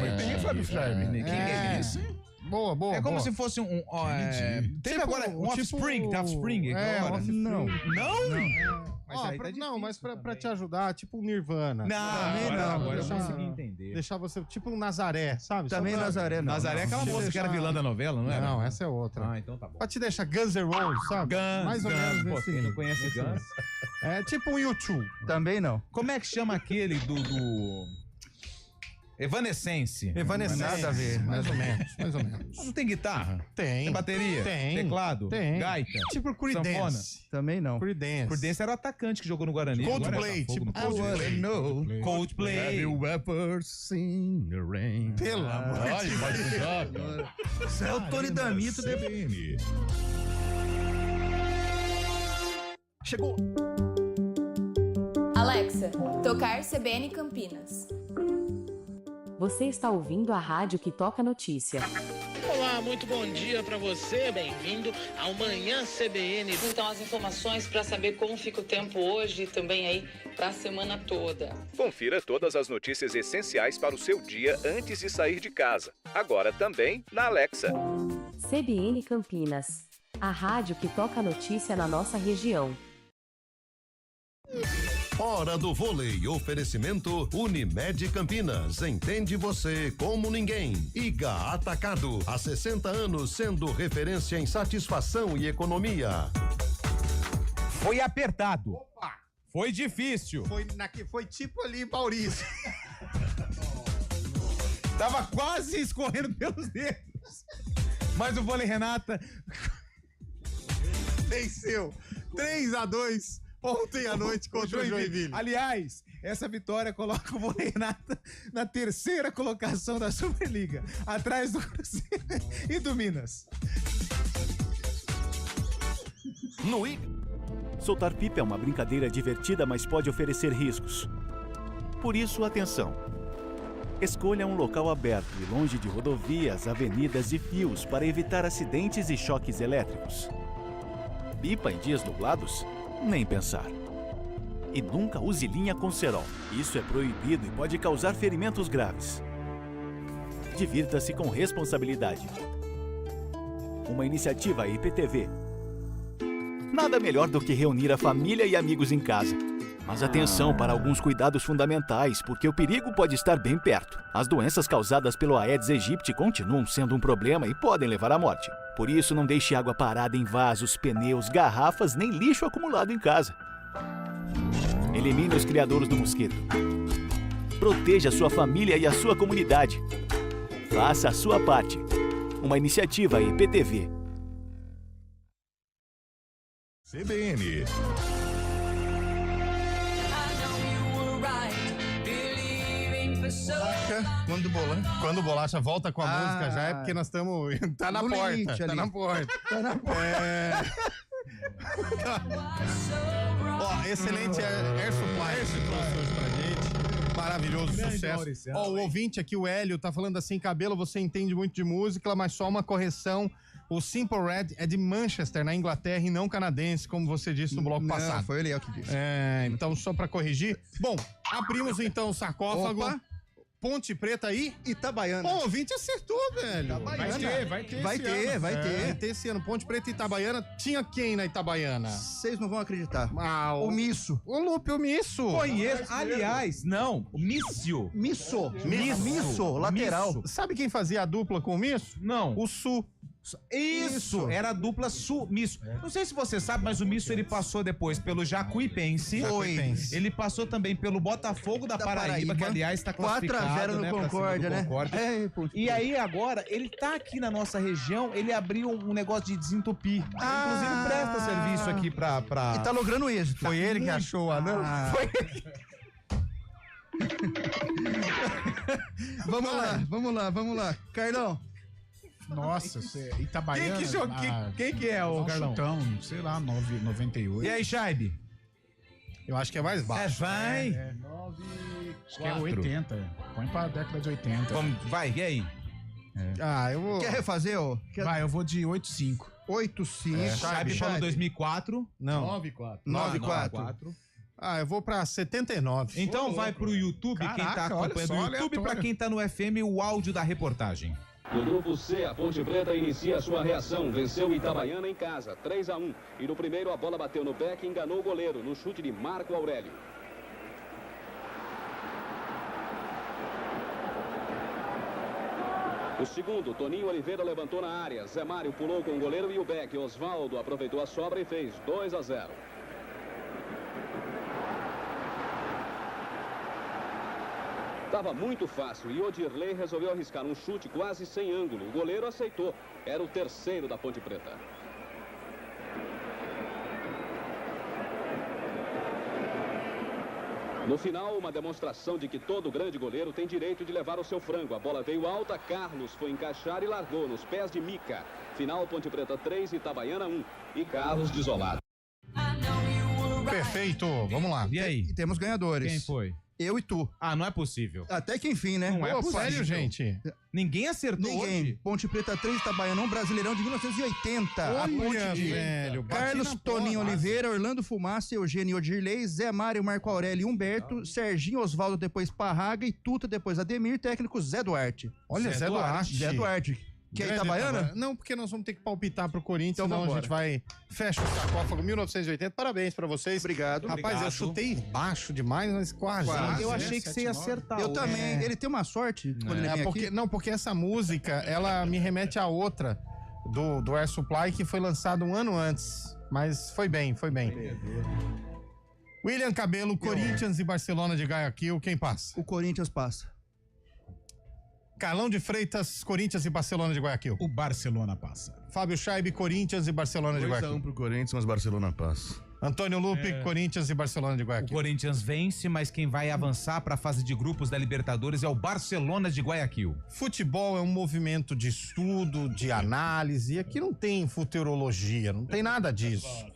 Foi bem, Fábio Freire. Boa. É como se fosse teve agora um Offspring, tá? Offspring agora. Não. Não? Mas pra te ajudar, tipo um Nirvana. Agora eu consegui entender. Deixar você, tipo um Nazaré, sabe? Também Nazaré, não. Nazaré é aquela moça que era vilã da novela, não é? Não, essa é outra. Ah, então tá bom. Pra te deixar Guns N' Roses, sabe? Mais ou menos Pô, nesse quem não conhece Guns? É tipo um YouTube. Também não. Como é que chama aquele do... Evanescence. Nada a ver, mais ou menos. Não tem guitarra? Tem. Bateria? Tem. Teclado? Tem. Gaita? Tipo Creedence. Também não. Creedence era o atacante que jogou no Guarani. Coldplay, tipo Coldplay. Coldplay. Have you ever seen the rain? Pelo amor de Deus. Isso é o Tony Damito. CBN. Chegou. Alexa, tocar CBN Campinas. Você está ouvindo a rádio que toca notícia. Olá, muito bom dia para você, bem-vindo ao Manhã CBN. Então, as informações para saber como fica o tempo hoje e também aí para a semana toda. Confira todas as notícias essenciais para o seu dia antes de sair de casa. Agora também na Alexa. CBN Campinas, a rádio que toca notícia na nossa região. Hora do vôlei. Oferecimento Unimed Campinas. Entende você como ninguém. Iga Atacado. Há 60 anos sendo referência em satisfação e economia. Foi apertado. Foi difícil. Foi tipo ali, Maurício. Tava quase escorrendo pelos dedos. Mas o vôlei Renata venceu 3-2 ontem à noite contra o Joinville. Aliás, essa vitória coloca o vôlei Renata na terceira colocação da Superliga, atrás do Cruzeiro e do Minas. Soltar pipa é uma brincadeira divertida, mas pode oferecer riscos. Por isso, atenção. Escolha um local aberto e longe de rodovias, avenidas e fios para evitar acidentes e choques elétricos. Pipa em dias nublados? Nem pensar. E nunca use linha com cerol. Isso é proibido e pode causar ferimentos graves. Divirta-se com responsabilidade. Uma iniciativa IPTV. Nada melhor do que reunir a família e amigos em casa. Mas atenção para alguns cuidados fundamentais, porque o perigo pode estar bem perto. As doenças causadas pelo Aedes aegypti continuam sendo um problema e podem levar à morte. Por isso, não deixe água parada em vasos, pneus, garrafas, nem lixo acumulado em casa. Elimine os criadouros do mosquito. Proteja a sua família e a sua comunidade. Faça a sua parte. Uma iniciativa IPTV. CBN. Quando o Bolacha volta com a música já é porque nós estamos... Tá na porta. Tá na porta. Ó, excelente Air Supply esse trouxe hoje pra gente. Maravilhoso sucesso. Ó, o ouvinte aqui, o Hélio, tá falando assim: Cabelo, você entende muito de música, mas só uma correção. O Simple Red é de Manchester, na Inglaterra, e não canadense, como você disse no bloco passado. Foi ele que disse. Então, só pra corrigir. Bom, abrimos então o sarcófago. Opa. Ponte Preta aí? Itabaiana. Pô, o ouvinte acertou, velho. Itabaiana. Vai ter esse ano. Ponte Preta e Itabaiana. Tinha quem na Itabaiana? Vocês não vão acreditar. O Misso. O Lupe, o Misso. Conheço. Aliás, não. O Mício. Misso, lateral. Misso. Sabe quem fazia a dupla com o Misso? Não. O Su. Isso, era a dupla Su-Misso. Não sei se você sabe, mas o Misso ele passou depois pelo Jacuipense. Ele passou também pelo Botafogo da Paraíba, que aliás está classificado, 4-0 no Concórdia, né? E aí agora, ele tá aqui na nossa região, ele abriu um negócio de desentupir. Inclusive presta serviço aqui pra... E tá logrando êxito. Foi ele que achou o anão? Foi ele. Vamos lá. Carlão. Nossa, Itabaiana. Quem que é o Carlão? Chutão, sei lá, 98. E aí, Shaibe? Eu acho que é mais baixo. Vai. Acho que é 80. Põe pra década de 80. Vai, e aí? Eu vou... Quer refazer, ô? Vai, eu vou de 8,5. 8,5. Shaibe falou 2004. Não. 9,4. Eu vou pra 79. Então vai pro YouTube, quem tá acompanhando o YouTube, pra quem tá no FM, o áudio da reportagem. No grupo C, a Ponte Preta inicia sua reação. Venceu Itabaiana em casa, 3-1. E no primeiro, a bola bateu no pé que enganou o goleiro, no chute de Marco Aurélio. O segundo, Toninho Oliveira levantou na área. Zé Mário pulou com o goleiro e o Beck. Osvaldo aproveitou a sobra e fez 2-0. Tava muito fácil e Odirley resolveu arriscar um chute quase sem ângulo. O goleiro aceitou. Era o terceiro da Ponte Preta. No final, uma demonstração de que todo grande goleiro tem direito de levar o seu frango. A bola veio alta, Carlos foi encaixar e largou nos pés de Mica. Final, Ponte Preta 3, Itabaiana 1. E Carlos desolado. Perfeito, vamos lá. E aí? E temos ganhadores. Quem foi? Eu e tu. Ah, não é possível. Até que enfim, né? Não é possível. Sério, gente? Ninguém acertou hoje? Ponte Preta 3, Itabaiana 1, Brasileirão de 1980. Olha, a ponte de velho. Carlos Toninho Oliveira, Orlando Fumaça, Eugênio Odirley, Zé Mário, Marco Aurélio Humberto, Serginho Osvaldo, depois Parraga e Tuta, depois Ademir, técnico Zé Duarte. Olha, Zé Duarte. Zé Duarte. Que é Itabaiana? Não, porque nós vamos ter que palpitar pro Corinthians, então, senão a gente vai... Fecha o sarcófago 1980. Parabéns pra vocês. Obrigado. Rapaz, eu chutei baixo demais, mas quase. Eu achei que você ia acertar. Eu também. Ele tem uma sorte quando ele vem aqui. Não, porque essa música, ela me remete a outra do Air Supply, que foi lançada um ano antes. Mas foi bem. William Cabelo, Corinthians e Barcelona de Guayaquil, quem passa? O Corinthians passa. Carlão de Freitas, Corinthians e Barcelona de Guayaquil. O Barcelona passa. Fábio Scheibe, Corinthians e Barcelona de Guayaquil. 2-1 pro Corinthians, mas Barcelona passa. Antônio Lupe, Corinthians e Barcelona de Guayaquil. O Corinthians vence, mas quem vai avançar para a fase de grupos da Libertadores é o Barcelona de Guayaquil. Futebol é um movimento de estudo, de análise. Aqui não tem futurologia, não tem nada disso.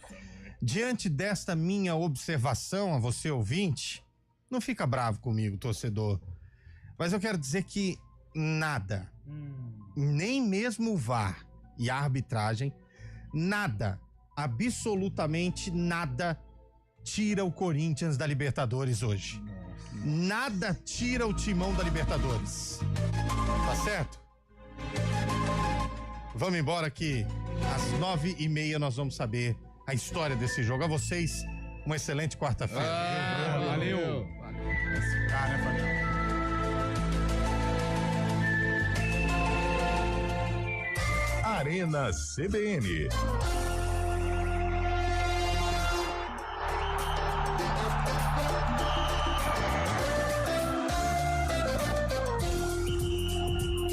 Diante desta minha observação a você, ouvinte, não fica bravo comigo, torcedor. Mas eu quero dizer que nada, nem mesmo o VAR e a arbitragem, nada, absolutamente nada, tira o Corinthians da Libertadores hoje. Nada tira o timão da Libertadores. Tá certo? Vamos embora que às 9h30 nós vamos saber a história desse jogo. A vocês, uma excelente quarta-feira. Valeu. Esse cara, né, Fabião? Arena CBN.